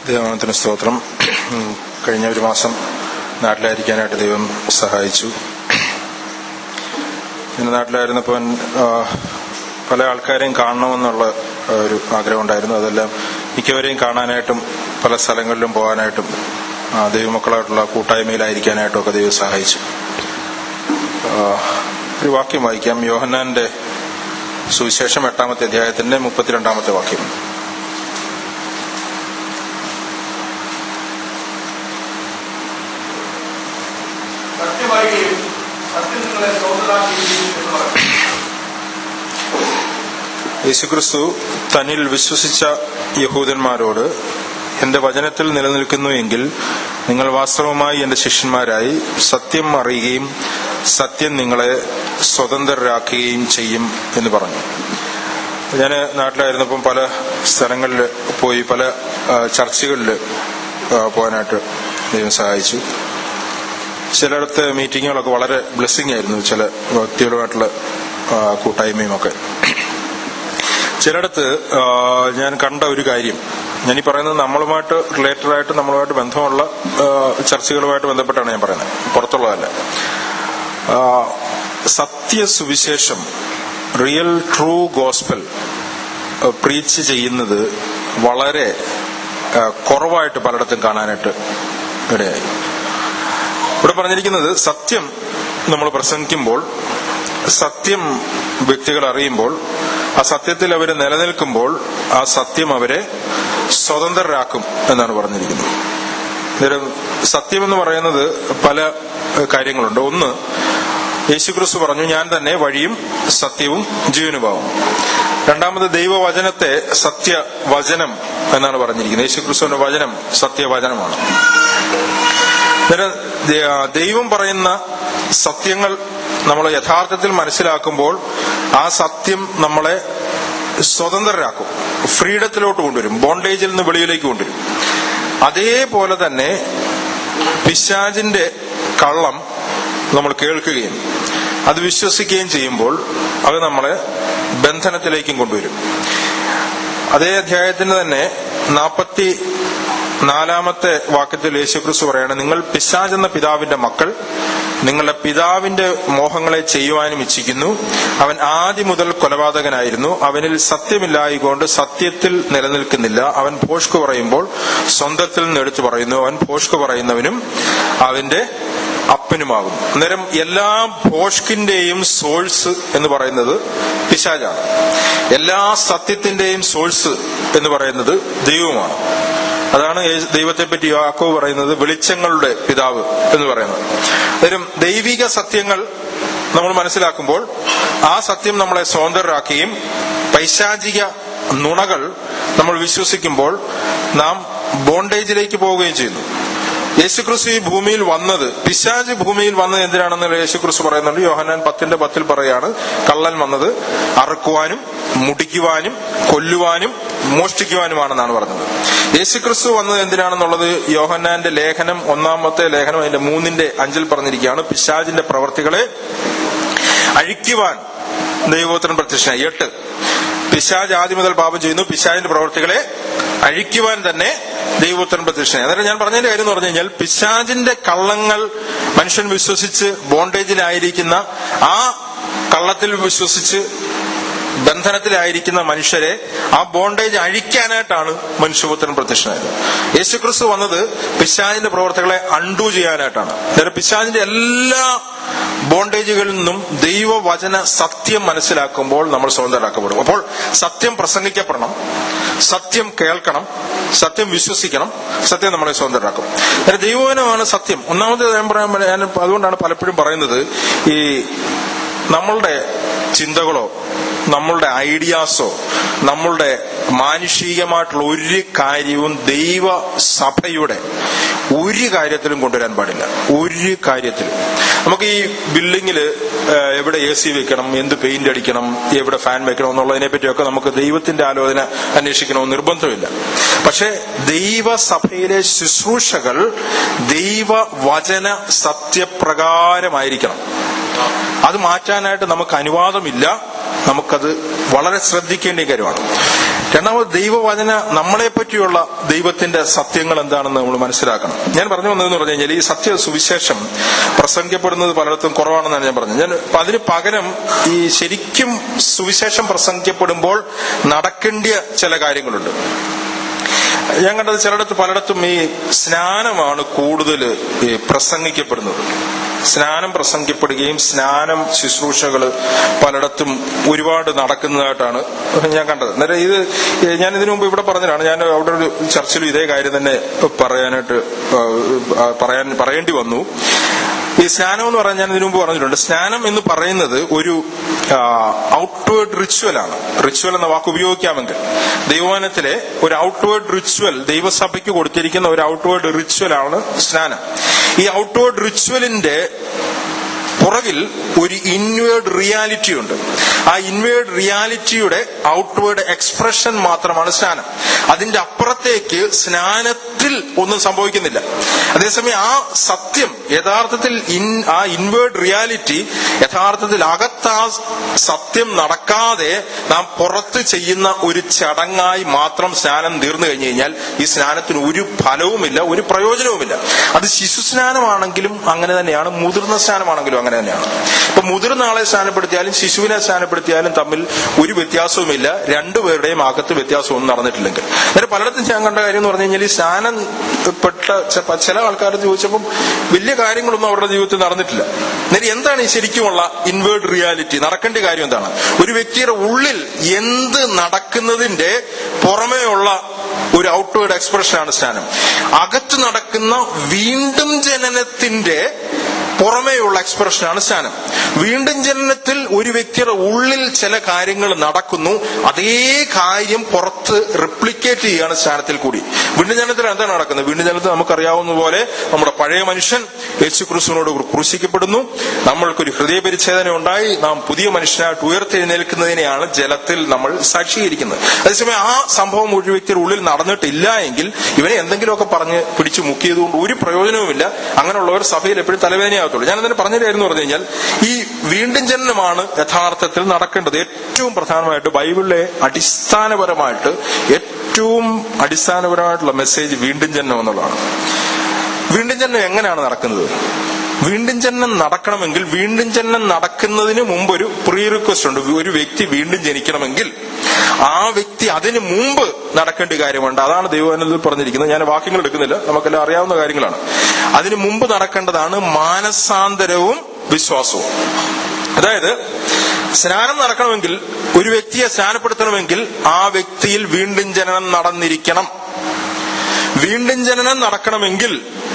ദൈവനാമത്തിന് സ്തോത്രം. കഴിഞ്ഞ ഒരു മാസം നാട്ടിലായിരിക്കാനായിട്ട് ദൈവം സഹായിച്ചു. പിന്നെ നാട്ടിലായിരുന്നപ്പോൾ പല ആൾക്കാരെയും കാണണമെന്നുള്ള ഒരു ആഗ്രഹം ഉണ്ടായിരുന്നു. അതെല്ലാം മിക്കവരെയും കാണാനായിട്ടും പല സ്ഥലങ്ങളിലും പോകാനായിട്ടും ദൈവമക്കളായിട്ടുള്ള കൂട്ടായ്മയിലായിരിക്കാനായിട്ടും ഒക്കെ ദൈവം സഹായിച്ചു. ഒരു വാക്യം വായിക്കാം. യോഹന്നാന്റെ സുവിശേഷം 8-ാമത്തെ അധ്യായത്തിന്റെ 32-ാമത്തെ വാക്യം. യേശുക്രിസ്തു തന്നിൽ വിശ്വസിച്ച യഹൂദന്മാരോട്, എന്റെ വചനത്തിൽ നിലനിൽക്കുന്നു എങ്കിൽ നിങ്ങൾ വാസ്തവമായി എന്റെ ശിഷ്യന്മാരായി സത്യം അറിയുകയും സത്യം നിങ്ങളെ സ്വതന്ത്രരാക്കുകയും ചെയ്യും എന്ന് പറഞ്ഞു. ഞാൻ നാട്ടിലായിരുന്നപ്പം പല സ്ഥലങ്ങളിൽ പോയി, പല ചർച്ചുകളിൽ പോകാനായിട്ട് ദൈവം സഹായിച്ചു. ചിലയിടത്ത് മീറ്റിങ്ങുകളൊക്കെ വളരെ ബ്ലെസ്സിങ് ആയിരുന്നു, ചില വ്യക്തികളുമായിട്ടുള്ള കൂട്ടായ്മയും ഒക്കെ. ചിലയിടത്ത് ഞാൻ കണ്ട ഒരു കാര്യം, ഞാനീ പറയുന്നത് നമ്മളുമായിട്ട് റിലേറ്റഡ് ആയിട്ട്, നമ്മളുമായിട്ട് ബന്ധമുള്ള ചർച്ചകളുമായിട്ട് ബന്ധപ്പെട്ടാണ് ഞാൻ പറയുന്നത്, പുറത്തുള്ളതല്ല. സത്യസുവിശേഷം, റിയൽ ട്രൂ ഗോസ്പൽ പ്രീച്ച് ചെയ്യുന്നത് വളരെ കുറവായിട്ട് പലയിടത്തും കാണാനായിട്ട് ഇടയായി. ഇവിടെ പറഞ്ഞിരിക്കുന്നത്, സത്യം നമ്മൾ പ്രസംഗിക്കുമ്പോൾ, സത്യം വ്യക്തികൾ അറിയുമ്പോൾ, ആ സത്യത്തിൽ അവർ നിലനിൽക്കുമ്പോൾ ആ സത്യം അവരെ സ്വതന്ത്രരാക്കും എന്നാണ് പറഞ്ഞിരിക്കുന്നത്. സത്യം എന്ന് പറയുന്നത് പല കാര്യങ്ങളുണ്ട്. ഒന്ന്, യേശുക്രിസ്തു പറഞ്ഞു, ഞാൻ തന്നെ വഴിയും സത്യവും ജീവനുമാവും. രണ്ടാമത്, ദൈവവചനത്തെ സത്യവചനം എന്നാണ് പറഞ്ഞിരിക്കുന്നത്. യേശുക്രിസ്തുവിന്റെ വചനം സത്യവചനമാണ്. ദൈവം പറയുന്ന സത്യങ്ങൾ നമ്മൾ യഥാർത്ഥത്തിൽ മനസ്സിലാക്കുമ്പോൾ ആ സത്യം നമ്മളെ സ്വതന്ത്രരാക്കും, ഫ്രീഡത്തിലോട്ട് കൊണ്ടുവരും, ബോണ്ടേജിൽ നിന്ന് വെളിയിലേക്ക് കൊണ്ടുവരും. അതേപോലെ തന്നെ പിശാചിന്റെ കള്ളം നമ്മൾ കേൾക്കുകയും അത് വിശ്വസിക്കുകയും ചെയ്യുമ്പോൾ അത് നമ്മളെ ബന്ധനത്തിലേക്കും കൊണ്ടുവരും. അതേ അധ്യായത്തിന് തന്നെ 44-ാമത്തെ വാക്യത്തിൽ യേശുക്രിസ്തു പറയാണ്, നിങ്ങൾ പിശാച് എന്ന പിതാവിന്റെ മക്കൾ, നിങ്ങളുടെ പിതാവിന്റെ മോഹങ്ങളെ ചെയ്യുവാനും ഇച്ഛിക്കുന്നു. അവൻ ആദ്യം മുതൽ കൊലപാതകനായിരുന്നു. അവനിൽ സത്യമില്ലായതുകൊണ്ട് സത്യത്തിൽ നിലനിൽക്കുന്നില്ല. അവൻ ഭോഷ്ക് പറയുമ്പോൾ സ്വന്തത്തിൽ നിന്ന് എടുത്തു പറയുന്നു. അവൻ ഭോഷ്ക് പറയുന്നവനും അവന്റെ അപ്പനുമാകും. അന്നേരം എല്ലാ ഭോഷ്കിന്റെയും സോഴ്സ് എന്ന് പറയുന്നത് പിശാചാണ്. എല്ലാ സത്യത്തിന്റെയും സോഴ്സ് എന്ന് പറയുന്നത് ദൈവമാണ്. അതാണ് ദൈവത്തെ പറ്റി യാക്കോബ് പറയുന്നത് വെളിച്ചങ്ങളുടെ പിതാവ് എന്ന് പറയുന്നത്. അന്നേരം ദൈവിക സത്യങ്ങൾ നമ്മൾ മനസ്സിലാക്കുമ്പോൾ ആ സത്യം നമ്മളെ സ്വതന്ത്രരാക്കുകയും പൈശാചിക നുണകൾ നമ്മൾ വിശ്വസിക്കുമ്പോൾ നാം ബോണ്ടേജിലേക്ക് പോവുകയും ചെയ്യുന്നു. യേശുക്രിസ്തു ഈ ഭൂമിയിൽ വന്നത്, പിശാച് ഭൂമിയിൽ വന്നത് എന്തിനാണെന്ന് യേശുക്രിസ്തു പറയുന്നുണ്ട്. യോഹന്നാൻ 10:10 പറയാണ്, കള്ളൻ വന്നത് അറുക്കുവാനും മുടിക്കുവാനും കൊല്ലുവാനും മോഷ്ടിക്കുവാനുമാണെന്നാണ് പറഞ്ഞത്. യേശുക്രിസ്തു വന്നത് എന്തിനാണെന്നുള്ളത് യോഹന്നാന്റെ ലേഖനം 1-ാമത്തെ ലേഖനം അതിന്റെ 3:5 പറഞ്ഞിരിക്കുകയാണ്. പിശാചിന്റെ പ്രവർത്തികളെ അഴിക്കുവാൻ ദൈവപുത്രൻ പ്രത്യക്ഷനായി. 8, പിശാച് ആദ്യം മുതൽ പാപം ചെയ്യുന്നു, പിശാചിന്റെ പ്രവർത്തികളെ അഴിക്കുവാൻ തന്നെ ദൈവപുത്രൻ പ്രത്യക്ഷനായി. അന്നേരം ഞാൻ പറഞ്ഞതിന്റെ കാര്യം എന്ന് പറഞ്ഞു കഴിഞ്ഞാൽ, പിശാചിന്റെ കള്ളങ്ങൾ മനുഷ്യൻ വിശ്വസിച്ച് ബോണ്ടേജിലായിരിക്കുന്ന, ആ കള്ളത്തിൽ വിശ്വസിച്ച് ബന്ധനത്തിലായിരിക്കുന്ന മനുഷ്യരെ ആ ബോണ്ടേജ് അഴിക്കാനായിട്ടാണ് മനുഷ്യപുത്രൻ പ്രത്യക്ഷനായത്. യേശുക്രിസ്തു വന്നത് പിശാചിന്റെ പ്രവർത്തികളെ അൺഡു ചെയ്യാനായിട്ടാണ്. അന്നേരം പിശാചിന്റെ എല്ലാ ബോണ്ടേജുകളിൽ നിന്നും ദൈവവചന സത്യം മനസ്സിലാക്കുമ്പോൾ നമ്മൾ സ്വതന്ത്രരാക്കപ്പെടും. അപ്പോൾ സത്യം പ്രസംഗിക്കപ്പെടണം, സത്യം കേൾക്കണം, സത്യം വിശ്വസിക്കണം, സത്യം നമ്മളെ സ്വതന്ത്രരാക്കും. ദൈവവചനമാണ് സത്യം. ഒന്നാമത് ഞാൻ അതുകൊണ്ടാണ് പലപ്പോഴും പറയുന്നത്, ഈ നമ്മളുടെ ചിന്തകളോ നമ്മളുടെ ഐഡിയാസോ നമ്മളുടെ മാനുഷികമായിട്ടുള്ള ഒരു കാര്യവും ദൈവസഭയുടെ ഒരു കാര്യത്തിലും കൊണ്ടുവരാൻ പാടില്ല. ഒരു കാര്യത്തിലും. നമുക്ക് ഈ ബിൽഡിങ്ങിൽ എവിടെ AC വെക്കണം, എന്ത് പെയിന്റ് അടിക്കണം, എവിടെ ഫാൻ വെക്കണം എന്നുള്ളതിനെ പറ്റിയൊക്കെ നമുക്ക് ദൈവത്തിന്റെ ആലോചന അന്വേഷിക്കണമെന്ന് നിർബന്ധമില്ല. പക്ഷെ ദൈവസഭയിലെ ശുശ്രൂഷകൾ ദൈവവചന സത്യപ്രകാരമായിരിക്കണം. അത് മാറ്റാനായിട്ട് നമുക്ക് അനുവാദമില്ല. നമുക്കത് വളരെ ശ്രദ്ധിക്കേണ്ട കാര്യമാണ്. രണ്ടാമത് ദൈവവചന നമ്മളെ പറ്റിയുള്ള ദൈവത്തിന്റെ സത്യങ്ങൾ എന്താണെന്ന് നമ്മൾ മനസ്സിലാക്കണം. ഞാൻ പറഞ്ഞു വന്നതെന്ന് പറഞ്ഞു കഴിഞ്ഞാൽ ഈ സത്യ സുവിശേഷം പ്രസംഗിക്കപ്പെടുന്നത് പലയിടത്തും കുറവാണെന്നാണ് ഞാൻ പറഞ്ഞത്. ഞാൻ അതിന് പകരം ഈ ശരിക്കും സുവിശേഷം പ്രസംഗിക്കപ്പെടുമ്പോൾ നടക്കേണ്ട ചില കാര്യങ്ങളുണ്ട്. ഞാൻ കണ്ടത് ചിലയിടത്ത് പലയിടത്തും ഈ സ്നാനമാണ് കൂടുതൽ പ്രസംഗിക്കപ്പെടുന്നത്. സ്നാനം പ്രസംഗിക്കപ്പെടുകയും സ്നാനം ശുശ്രൂഷകൾ പലയിടത്തും ഒരുപാട് നടക്കുന്നതായിട്ടാണ് ഞാൻ കണ്ടത്. അന്നേരം ഇത് ഞാൻ ഇതിനു മുമ്പ് ഇവിടെ പറഞ്ഞതാണ്. ഞാൻ അവിടെ ഒരു ചർച്ചിലും ഇതേ കാര്യം തന്നെ പറയേണ്ടി വന്നു. ഈ സ്നാനം എന്ന് പറഞ്ഞാൽ ഞാൻ ഇതിനു മുമ്പ് പറഞ്ഞിട്ടുണ്ട്. സ്നാനം എന്ന് പറയുന്നത് ഒരു ഔട്ട്വേർഡ് റിച്വലാണ്. റിച്വൽ എന്ന വാക്ക് ഉപയോഗിക്കാമെങ്കിൽ ദൈവവചനത്തിലെ ഒരു ഔട്ട്വേർഡ് റിച്വൽ, ദൈവസഭയ്ക്ക് കൊടുത്തിരിക്കുന്ന ഒരു ഔട്ട്വേർഡ് റിച്വലാണ് സ്നാനം. ഈ ഔട്ട്വേർഡ് റിച്വലിന്റെ പുറകിൽ ഒരു ഇൻവേർഡ് റിയാലിറ്റി ഉണ്ട്. ആ ഇൻവേർഡ് റിയാലിറ്റിയുടെ ഔട്ട്വേർഡ് എക്സ്പ്രഷൻ മാത്രമാണ് സ്നാനം. അതിന്റെ അപ്പുറത്തേക്ക് സ്നാനത്തിൽ ഒന്നും സംഭവിക്കുന്നില്ല. അതേസമയം ആ സത്യം യഥാർത്ഥത്തിൽ ആ ഇൻവേർഡ് റിയാലിറ്റി യഥാർത്ഥത്തിൽ അകത്ത് ആ സത്യം നടക്കാതെ നാം പുറത്ത് ചെയ്യുന്ന ഒരു ചടങ്ങായി മാത്രം സ്നാനം തീർന്നു കഴിഞ്ഞു കഴിഞ്ഞാൽ ഈ സ്നാനത്തിന് ഒരു ഫലവുമില്ല, ഒരു പ്രയോജനവുമില്ല. അത് ശിശു സ്നാനമാണെങ്കിലും അങ്ങനെ തന്നെയാണ്, മുതിർന്ന സ്നാനമാണെങ്കിലും അങ്ങനെ തന്നെയാണ്. ഇപ്പൊ മുതിർന്ന ആളെ സ്നാനപ്പെടുത്തിയാലും ശിശുവിനെ സ്നാനപ്പെടുത്തിയാലും തമ്മിൽ ഒരു വ്യത്യാസവുമില്ല. രണ്ടുപേരുടെയും അകത്ത് വ്യത്യാസമൊന്നും നടന്നിട്ടില്ലെങ്കിൽ. അന്നേരം പലയിടത്തും ഞാൻ കണ്ട കാര്യം എന്ന് പറഞ്ഞു കഴിഞ്ഞാൽ ഈ സ്നാനപ്പെട്ട ചില ആൾക്കാർ ചോദിച്ചപ്പോൾ വലിയ കാര്യങ്ങളൊന്നും അവരുടെ ജീവിതത്തിൽ നടന്നിട്ടില്ല. അന്നേരം എന്താണ് ഈ ശരിക്കുമുള്ള ഇൻവേർഡ് റിയാലിറ്റി? നടക്കേണ്ട കാര്യം എന്താണ്? ഒരു വ്യക്തിയുടെ ഉള്ളിൽ എന്ത് നടക്കുന്നതിന്റെ പുറമേയുള്ള ഒരു ഔട്ട്വേർഡ് എക്സ്പ്രഷനാണ് സ്നാനം. അകത്ത് നടക്കുന്ന വീണ്ടും ജനനത്തിന്റെ പുറമേയുള്ള എക്സ്പ്രഷനാണ് സ്നാനം. വീണ്ടും ജനനത്തിൽ ഒരു വ്യക്തിയുടെ ഉള്ളിൽ ചില കാര്യങ്ങൾ നടക്കുന്നു, അതേ കാര്യം പുറത്ത് റിപ്ലിക്കേറ്റ് ചെയ്യുകയാണ് സ്നാനത്തിൽ കൂടി. വീണ്ടും ജനനത്തിൽ എന്താണ് നടക്കുന്നത്? വീണ്ടും ജനനത്തിൽ നമുക്കറിയാവുന്ന പോലെ നമ്മുടെ പഴയ മനുഷ്യൻ യേശുക്രിസ്തുവിനോട് ക്രൂശിക്കപ്പെടുന്നു, നമ്മൾക്കൊരു ഹൃദയപരിച്ഛേദന ഉണ്ടായി, നാം പുതിയ മനുഷ്യനായിട്ട് ഉയർത്തെഴുന്നേൽക്കുന്നതിനെയാണ് ജലത്തിൽ നമ്മൾ സാക്ഷീകരിക്കുന്നത്. അതേസമയം ആ സംഭവം ഒരു വ്യക്തിയുടെ ഉള്ളിൽ നടന്നിട്ടില്ല എങ്കിൽ ഇവനെ എന്തെങ്കിലുമൊക്കെ പറഞ്ഞ് പിടിച്ചു മുക്കിയതുകൊണ്ട് ഒരു പ്രയോജനവുമില്ല. അങ്ങനെയുള്ളവർ സഭയിൽ എപ്പോഴും തലവേദനയാകത്തുള്ളൂ. ഞാൻ അതിന് പറഞ്ഞ കാര്യം എന്ന് പറഞ്ഞു കഴിഞ്ഞാൽ ഈ വീണ്ടും ജനനമാണ് യഥാർത്ഥത്തിൽ നടക്കേണ്ടത്. ഏറ്റവും പ്രധാനമായിട്ട് ബൈബിളിലെ ഏറ്റവും അടിസ്ഥാനപരമായിട്ടുള്ള മെസ്സേജ് വീണ്ടും ജനനം എന്നുള്ളതാണ്. വീണ്ടും ജനനം എങ്ങനെയാണ് നടക്കുന്നത്? വീണ്ടും ജനനം നടക്കണമെങ്കിൽ, വീണ്ടും ജനനം നടക്കുന്നതിന് മുമ്പ് ഒരു പ്രീ റിക്വസ്റ്റ് ഉണ്ട്. ഒരു വ്യക്തി വീണ്ടും ജനിക്കണമെങ്കിൽ ആ വ്യക്തി അതിന് മുമ്പ് നടക്കേണ്ട കാര്യമുണ്ട്. അതാണ് ദൈവവചനത്തിൽ പറഞ്ഞിരിക്കുന്നത്. ഞാൻ വാക്യങ്ങൾ എടുക്കുന്നില്ല, നമുക്കെല്ലാം അറിയാവുന്ന കാര്യങ്ങളാണ്. അതിന് മുമ്പ് നടക്കേണ്ടതാണ് മാനസാന്തരവും വിശ്വാസവും. അതായത് സ്നാനം നടക്കണമെങ്കിൽ, ഒരു വ്യക്തിയെ സ്നാനപ്പെടുത്തണമെങ്കിൽ ആ വ്യക്തിയിൽ വീണ്ടും ജനനം നടന്നിരിക്കണം. വീണ്ടും ജനനം നടക്കണമെങ്കിൽ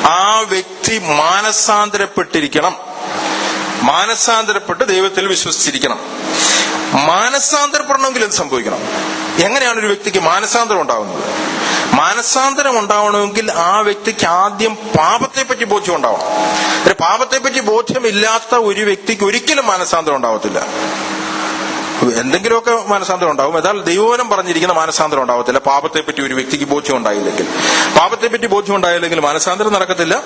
ആ വ്യക്തി മാനസാന്തരപ്പെട്ടിരിക്കണം. മാനസാന്തരപ്പെട്ട് ദൈവത്തിൽ വിശ്വസിച്ചിരിക്കണം. മാനസാന്തരപ്പെടണമെങ്കിൽ എന്ത് സംഭവിക്കണം? എങ്ങനെയാണ് ഒരു വ്യക്തിക്ക് മാനസാന്തരം ഉണ്ടാവുന്നത്? മാനസാന്തരം ഉണ്ടാവണമെങ്കിൽ ആ വ്യക്തിക്ക് ആദ്യം പാപത്തെപ്പറ്റി ബോധ്യം ഉണ്ടാവണം. പാപത്തെപ്പറ്റി ബോധ്യമില്ലാത്ത ഒരു വ്യക്തിക്ക് ഒരിക്കലും മാനസാന്തരം ഉണ്ടാവത്തില്ല. എന്തെങ്കിലുമൊക്കെ മാനസാന്തരം ഉണ്ടാവും, എന്നാൽ ദൈവവചനം പറഞ്ഞിരിക്കുന്ന മാനസാന്തരം ഉണ്ടാവത്തില്ല. പാപത്തെപ്പറ്റി ഒരു വ്യക്തിക്ക് ബോധ്യം ഉണ്ടായില്ലെങ്കിൽ, പാപത്തെപ്പറ്റി ബോധ്യം ഉണ്ടായില്ലെങ്കിൽ മാനസാന്തരം നടക്കത്തില്ല.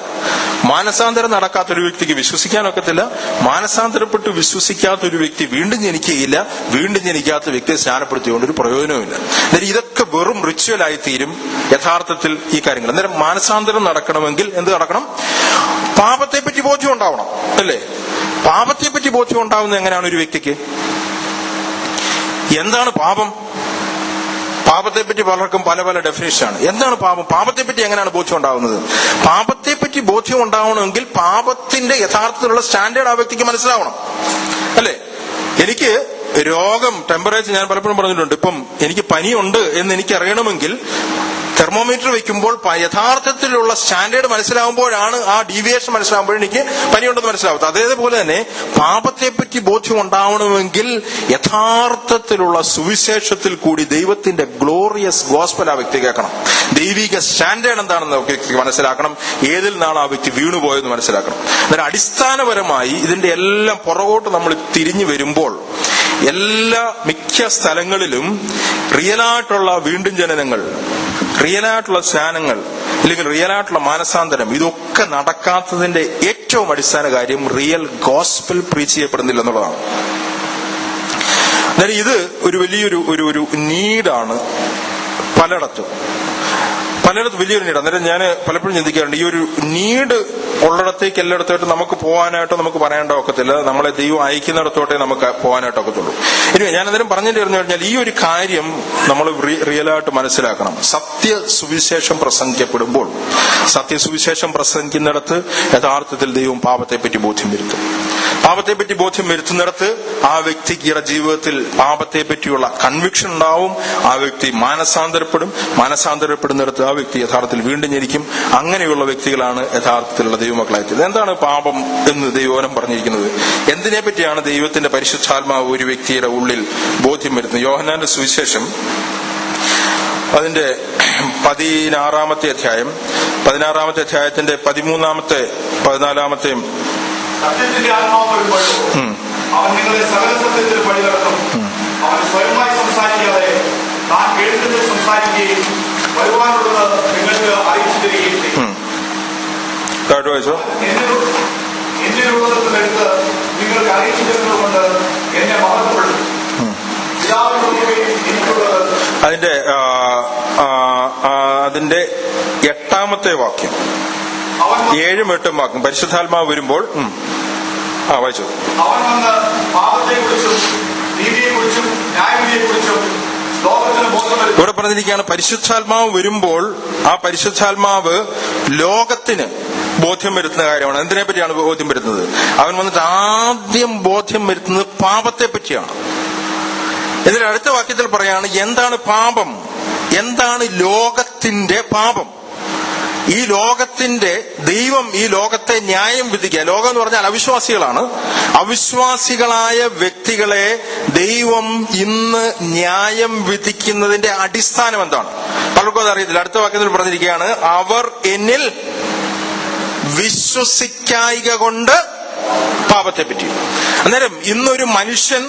മാനസാന്തരം നടക്കാത്ത ഒരു വ്യക്തിക്ക് വിശ്വസിക്കാനൊക്കത്തില്ല. മാനസാന്തരപ്പെട്ട് വിശ്വസിക്കാത്ത ഒരു വ്യക്തി വീണ്ടും ജനിക്കുകയില്ല. വീണ്ടും ജനിക്കാത്ത വ്യക്തിയെ സ്നാനപ്പെടുത്തിക്കൊണ്ട് ഒരു പ്രയോജനവുമില്ല. അന്നേരം ഇതൊക്കെ വെറും റിച്വലായി തീരും യഥാർത്ഥത്തിൽ ഈ കാര്യങ്ങൾ. അന്നേരം മാനസാന്തരം നടക്കണമെങ്കിൽ എന്ത് നടക്കണം? പാപത്തെപ്പറ്റി ബോധ്യം ഉണ്ടാവണം, അല്ലേ? പാപത്തെപ്പറ്റി ബോധ്യം ഉണ്ടാവുന്നത് എങ്ങനെയാണ് ഒരു വ്യക്തിക്ക്? എന്താണ് പാപം? പാപത്തെപ്പറ്റി പലർക്കും പല പല ഡെഫിനിഷനാണ്. എന്താണ് പാപം? പാപത്തെപ്പറ്റി എങ്ങനെയാണ് ബോധ്യം ഉണ്ടാവുന്നത്? പാപത്തെപ്പറ്റി ബോധ്യം ഉണ്ടാവണമെങ്കിൽ പാപത്തിന്റെ യഥാർത്ഥത്തിലുള്ള സ്റ്റാൻഡേർഡ് ആ വ്യക്തിക്ക് മനസ്സിലാവണം, അല്ലേ? എനിക്ക് രോഗം, ടെമ്പറേച്ചർ, ഞാൻ പലപ്പോഴും പറഞ്ഞിട്ടുണ്ട്, ഇപ്പം എനിക്ക് പനിയുണ്ട് എന്ന് എനിക്ക് അറിയണമെങ്കിൽ തെർമോമീറ്റർ വെക്കുമ്പോൾ യഥാർത്ഥത്തിലുള്ള സ്റ്റാൻഡേർഡ് മനസ്സിലാവുമ്പോഴാണ്, ആ ഡീവിയേഷൻ മനസ്സിലാവുമ്പോഴും എനിക്ക് പനിയുണ്ടെന്ന് മനസ്സിലാവുന്നത്. അതേപോലെ തന്നെ പാപത്തെപ്പറ്റി ബോധ്യം ഉണ്ടാവണമെങ്കിൽ യഥാർത്ഥത്തിലുള്ള സുവിശേഷത്തിൽ കൂടി ദൈവത്തിന്റെ ഗ്ലോറിയസ് ഗോസ്പൽ ആ വ്യക്തി കേൾക്കണം. ദൈവിക സ്റ്റാൻഡേർഡ് എന്താണെന്ന് വ്യക്തി മനസ്സിലാക്കണം. ഏതിൽ നിന്നാണ് ആ വ്യക്തി വീണുപോയെന്ന് മനസ്സിലാക്കണം. അന്നേരം അടിസ്ഥാനപരമായി ഇതിന്റെ എല്ലാം പുറകോട്ട് നമ്മൾ തിരിഞ്ഞു വരുമ്പോൾ മിക്ക സ്ഥലങ്ങളിലും റിയലായിട്ടുള്ള വീണ്ടും ജനനങ്ങൾ, റിയലായിട്ടുള്ള സ്നാനങ്ങൾ, അല്ലെങ്കിൽ റിയലായിട്ടുള്ള മാനസാന്തരം, ഇതൊക്കെ നടക്കാത്തതിന്റെ ഏറ്റവും അടിസ്ഥാന കാര്യം റിയൽ ഗോസ്പൽ പ്രീച്ച് ചെയ്യപ്പെടുന്നില്ല എന്നുള്ളതാണ്. എന്നാൽ ഇത് ഒരു വലിയൊരു ഒരു നീഡാണ് പലയിടത്തും വലിയൊരു നീഡ്. അന്നേരം ഞാൻ പലപ്പോഴും ചിന്തിക്കാറുണ്ട്, ഈ ഒരു നീഡ് ഉള്ളിടത്തേക്ക് എല്ലായിടത്തോട്ട് നമുക്ക് പോകാനായിട്ടോ നമുക്ക് പറയാനോ ഒക്കത്തില്ല. നമ്മളെ ദൈവം അയക്കുന്നിടത്തോട്ടേ നമുക്ക് പോകാനായിട്ട് ഒക്കത്തുള്ളൂ. ഇനി ഞാൻ അന്നേരം പറഞ്ഞിട്ട് പറഞ്ഞു കഴിഞ്ഞാൽ ഈ ഒരു കാര്യം നമ്മൾ റിയലായിട്ട് മനസ്സിലാക്കണം. സത്യസുവിശേഷം പ്രസംഗിക്കുന്നിടത്ത് യഥാർത്ഥത്തിൽ ദൈവം പാപത്തെപ്പറ്റി ബോധ്യം വരുത്തും. പാപത്തെപ്പറ്റി ബോധ്യം വരുത്തുന്നിടത്ത് ആ വ്യക്തിയുടെ ജീവിതത്തിൽ പാപത്തെ പറ്റിയുള്ള കൺവിക്ഷൻ ഉണ്ടാവും. ആ വ്യക്തി മാനസാന്തരപ്പെടുന്നിടത്ത് ആ വ്യക്തി യഥാർത്ഥത്തിൽ വീണ്ടും ജനിക്കും. അങ്ങനെയുള്ള വ്യക്തികളാണ് യഥാർത്ഥത്തിലുള്ള ദൈവമക്കളായത്. എന്താണ് പാപം എന്ന് ദൈവവചനം പറഞ്ഞിരിക്കുന്നത്? എന്തിനെ പറ്റിയാണ് ദൈവത്തിന്റെ പരിശുദ്ധാത്മാവ് ഒരു വ്യക്തിയുടെ ഉള്ളിൽ ബോധ്യം വരുന്നത്? യോഹന്നാന്റെ സുവിശേഷം അതിന്റെ 16-ാമത്തെ അധ്യായം 16-ാമത്തെ അധ്യായത്തിന്റെ 13-ാമത്തെ 14-ാമത്തെയും സത്യത്തിന്റെ ആത്മാവ് വരുമ്പോഴും അവൻ നിങ്ങളെ സകല സത്യത്തിൽ വഴി നടത്തും. അവൻ സ്വയമായി സംസാരിക്കാതെ താൻ കേൾക്കുന്നത് സംസാരിക്കുകയും വരുവാനുള്ളത് നിങ്ങൾക്ക് അറിയിച്ചു തരികയും ചെയ്യും. എന്നിലുള്ളതെടുത്ത് നിങ്ങൾക്ക് അറിയിച്ചു തരുന്നതുകൊണ്ട് എന്നെ മഹത്വപ്പെടുത്തും. അതിന്റെ 8-ാമത്തെ വാക്യം, 7ഉം 8ഉം വാക്യം, പരിശുദ്ധാത്മാവ് വരുമ്പോൾ വായിച്ചു. അവൻ വന്ന് പാപത്തെക്കുറിച്ചും നീതിയെക്കുറിച്ചും ന്യായവിധിയെക്കുറിച്ചും ലോകത്തിന് ബോധം വരുത്തും. ഇവിടെ പറഞ്ഞിരിക്കുകയാണ് പരിശുദ്ധാത്മാവ് വരുമ്പോൾ ആ പരിശുദ്ധാത്മാവ് ലോകത്തിന് ബോധ്യം വരുത്തുന്ന കാര്യമാണ്. എന്തിനെ പറ്റിയാണ് ബോധ്യം വരുത്തുന്നത്? അവൻ വന്നിട്ട് ആദ്യം ബോധ്യം വരുത്തുന്നത് പാപത്തെ പറ്റിയാണ്. ഇതിൽ അടുത്ത വാക്യത്തിൽ പറയാണ് എന്താണ് പാപം, എന്താണ് ലോകത്തിന്റെ പാപം. ഈ ലോകത്തിന്റെ ദൈവം ഈ ലോകത്തെ ന്യായം വിധിക്കുക. ലോകം എന്ന് പറഞ്ഞാൽ അവിശ്വാസികളാണ്. അവിശ്വാസികളായ വ്യക്തികളെ ദൈവം ഇന്ന് ന്യായം വിധിക്കുന്നതിന്റെ അടിസ്ഥാനം എന്താണ്? പലർക്കും അത് അറിയത്തില്ല. അടുത്ത വാക്യത്തിൽ പറഞ്ഞിരിക്കുകയാണ് അവർ എന്നിൽ വിശ്വസിക്കായിക കൊണ്ട് പാപത്തെ പറ്റി. അന്നേരം ഇന്നൊരു മനുഷ്യൻ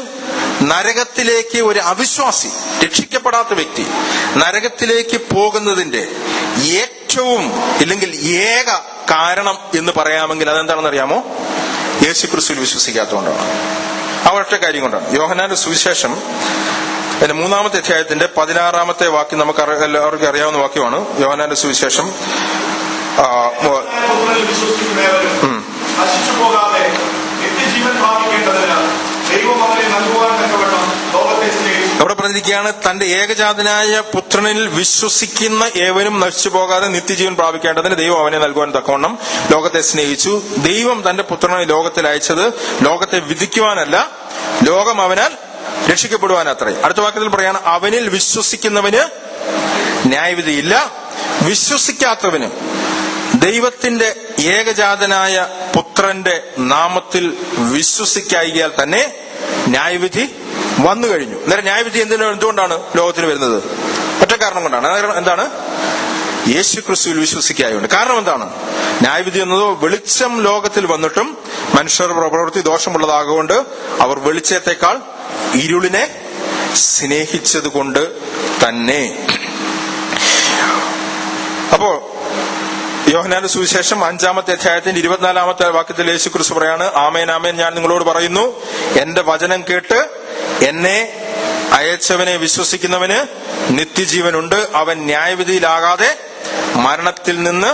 നരകത്തിലേക്ക്, ഒരു അവിശ്വാസി, രക്ഷിക്കപ്പെടാത്ത വ്യക്തി നരകത്തിലേക്ക് പോകുന്നതിന്റെ ഏറ്റവും ഇല്ലെങ്കിൽ ഏക കാരണം എന്ന് പറയാമെങ്കിൽ അതെന്താണെന്ന് അറിയാമോ? യേശുക്രിസ്തുവിൽ വിശ്വസിക്കാത്തതുകൊണ്ടാണ്. ആ ഒറ്റ കാര്യം കൊണ്ടാണ്. യോഹന്നാന്റെ സുവിശേഷം 3-ാമത്തെ അധ്യായത്തിന്റെ 16-ാമത്തെ വാക്യം നമുക്ക് എല്ലാവർക്കും അറിയാവുന്ന വാക്യമാണ്. യോഹന്നാന്റെ സുവിശേഷം അവിടെ പറഞ്ഞിരിക്കുകയാണ് തന്റെ ഏകജാതനായ പുത്രനിൽ വിശ്വസിക്കുന്ന ഏവനും നശിച്ചു പോകാതെ നിത്യജീവൻ പ്രാപിക്കേണ്ടതിന് ദൈവം അവനെ നൽകുവാൻ തക്കവണ്ണം ലോകത്തെ സ്നേഹിച്ചു. ദൈവം തന്റെ പുത്രനെ ലോകത്തിൽ അയച്ചത് ലോകത്തെ വിധിക്കുവാനല്ല, ലോകം അവനാൽ രക്ഷിക്കപ്പെടുവാനത്രേ. അടുത്ത വാക്യത്തിൽ പറയാണ് അവനിൽ വിശ്വസിക്കുന്നവന് ന്യായവിധിയില്ല, വിശ്വസിക്കാത്തവന് ദൈവത്തിന്റെ ഏകജാതനായ പുത്രന്റെ നാമത്തിൽ വിശ്വസിക്കായികയാൽ തന്നെ ന്യായവിധി വന്നു കഴിഞ്ഞു. അന്നേരം ന്യായവിധി എന്തുകൊണ്ടാണ് ലോകത്തിന് വരുന്നത്? ഒറ്റ കാരണം കൊണ്ടാണ്. എന്താണ്? യേശുക്രിസ്തുവിൽ വിശ്വസിക്കായതുകൊണ്ട്. കാരണം എന്താണ്? ന്യായവിധി എന്നത് വെളിച്ചം ലോകത്തിൽ വന്നിട്ടും മനുഷ്യർ പ്രവൃത്തി ദോഷമുള്ളതാകൊണ്ട് അവർ വെളിച്ചത്തെക്കാൾ ഇരുളിനെ സ്നേഹിച്ചത് കൊണ്ട് തന്നെ. അപ്പോ യോഹന്നാന്റെ സുവിശേഷം 5-ാമത്തെ അധ്യായത്തിന്റെ 24-ാമത്തെ വാക്യത്തിൽ യേശുക്രിസ്തു പറയാണ്, ആമേൻ ആമേൻ ഞാൻ നിങ്ങളോട് പറയുന്നു, എന്റെ വചനം കേട്ട് എന്നെ അയച്ചവനെ വിശ്വസിക്കുന്നവന് നിത്യജീവനുണ്ട്. അവൻ ന്യായവിധിയിലാകാതെ മരണത്തിൽ നിന്ന്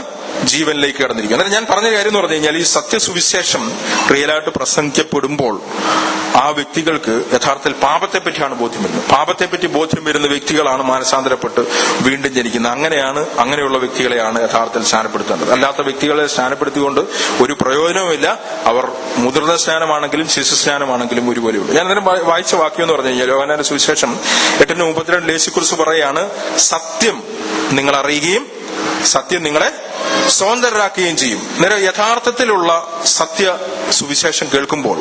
ജീവനിലേക്ക് കടന്നിരിക്കും. അന്നേരം ഞാൻ പറഞ്ഞ കാര്യം എന്ന് പറഞ്ഞു കഴിഞ്ഞാൽ ഈ സത്യസുവിശേഷം റിയലായിട്ട് പ്രസംഗിക്കപ്പെടുമ്പോൾ ആ വ്യക്തികൾക്ക് യഥാർത്ഥത്തിൽ പാപത്തെ പറ്റിയാണ് ബോധ്യം വരുന്നത്. പാപത്തെപ്പറ്റി ബോധ്യം വരുന്ന വ്യക്തികളാണ് മാനസാന്തരപ്പെട്ട് വീണ്ടും ജനിക്കുന്നത്. അങ്ങനെയുള്ള വ്യക്തികളെയാണ് യഥാർത്ഥത്തിൽ സ്നാനപ്പെടുത്തേണ്ടത്. അല്ലാത്ത വ്യക്തികളെ സ്നാനപ്പെടുത്തിക്കൊണ്ട് ഒരു പ്രയോജനവുമില്ല. അവർ മുതിർന്ന സ്നാനമാണെങ്കിലും ശിശു സ്നാനമാണെങ്കിലും ഒരുപോലെയുള്ളൂ. ഞാൻ അന്നേരം വായിച്ച വാക്യം എന്ന് പറഞ്ഞു കഴിഞ്ഞാൽ യോഹന്നാന്റെ സുവിശേഷം 8:32 യേശുക്രിസ്തു പറയാണ്, സത്യം നിങ്ങൾ അറിയുകയും സത്യം നിങ്ങളെ സ്വതന്ത്രരാക്കുകയും ചെയ്യും. നേരെ യഥാർത്ഥത്തിലുള്ള സത്യ സുവിശേഷം കേൾക്കുമ്പോൾ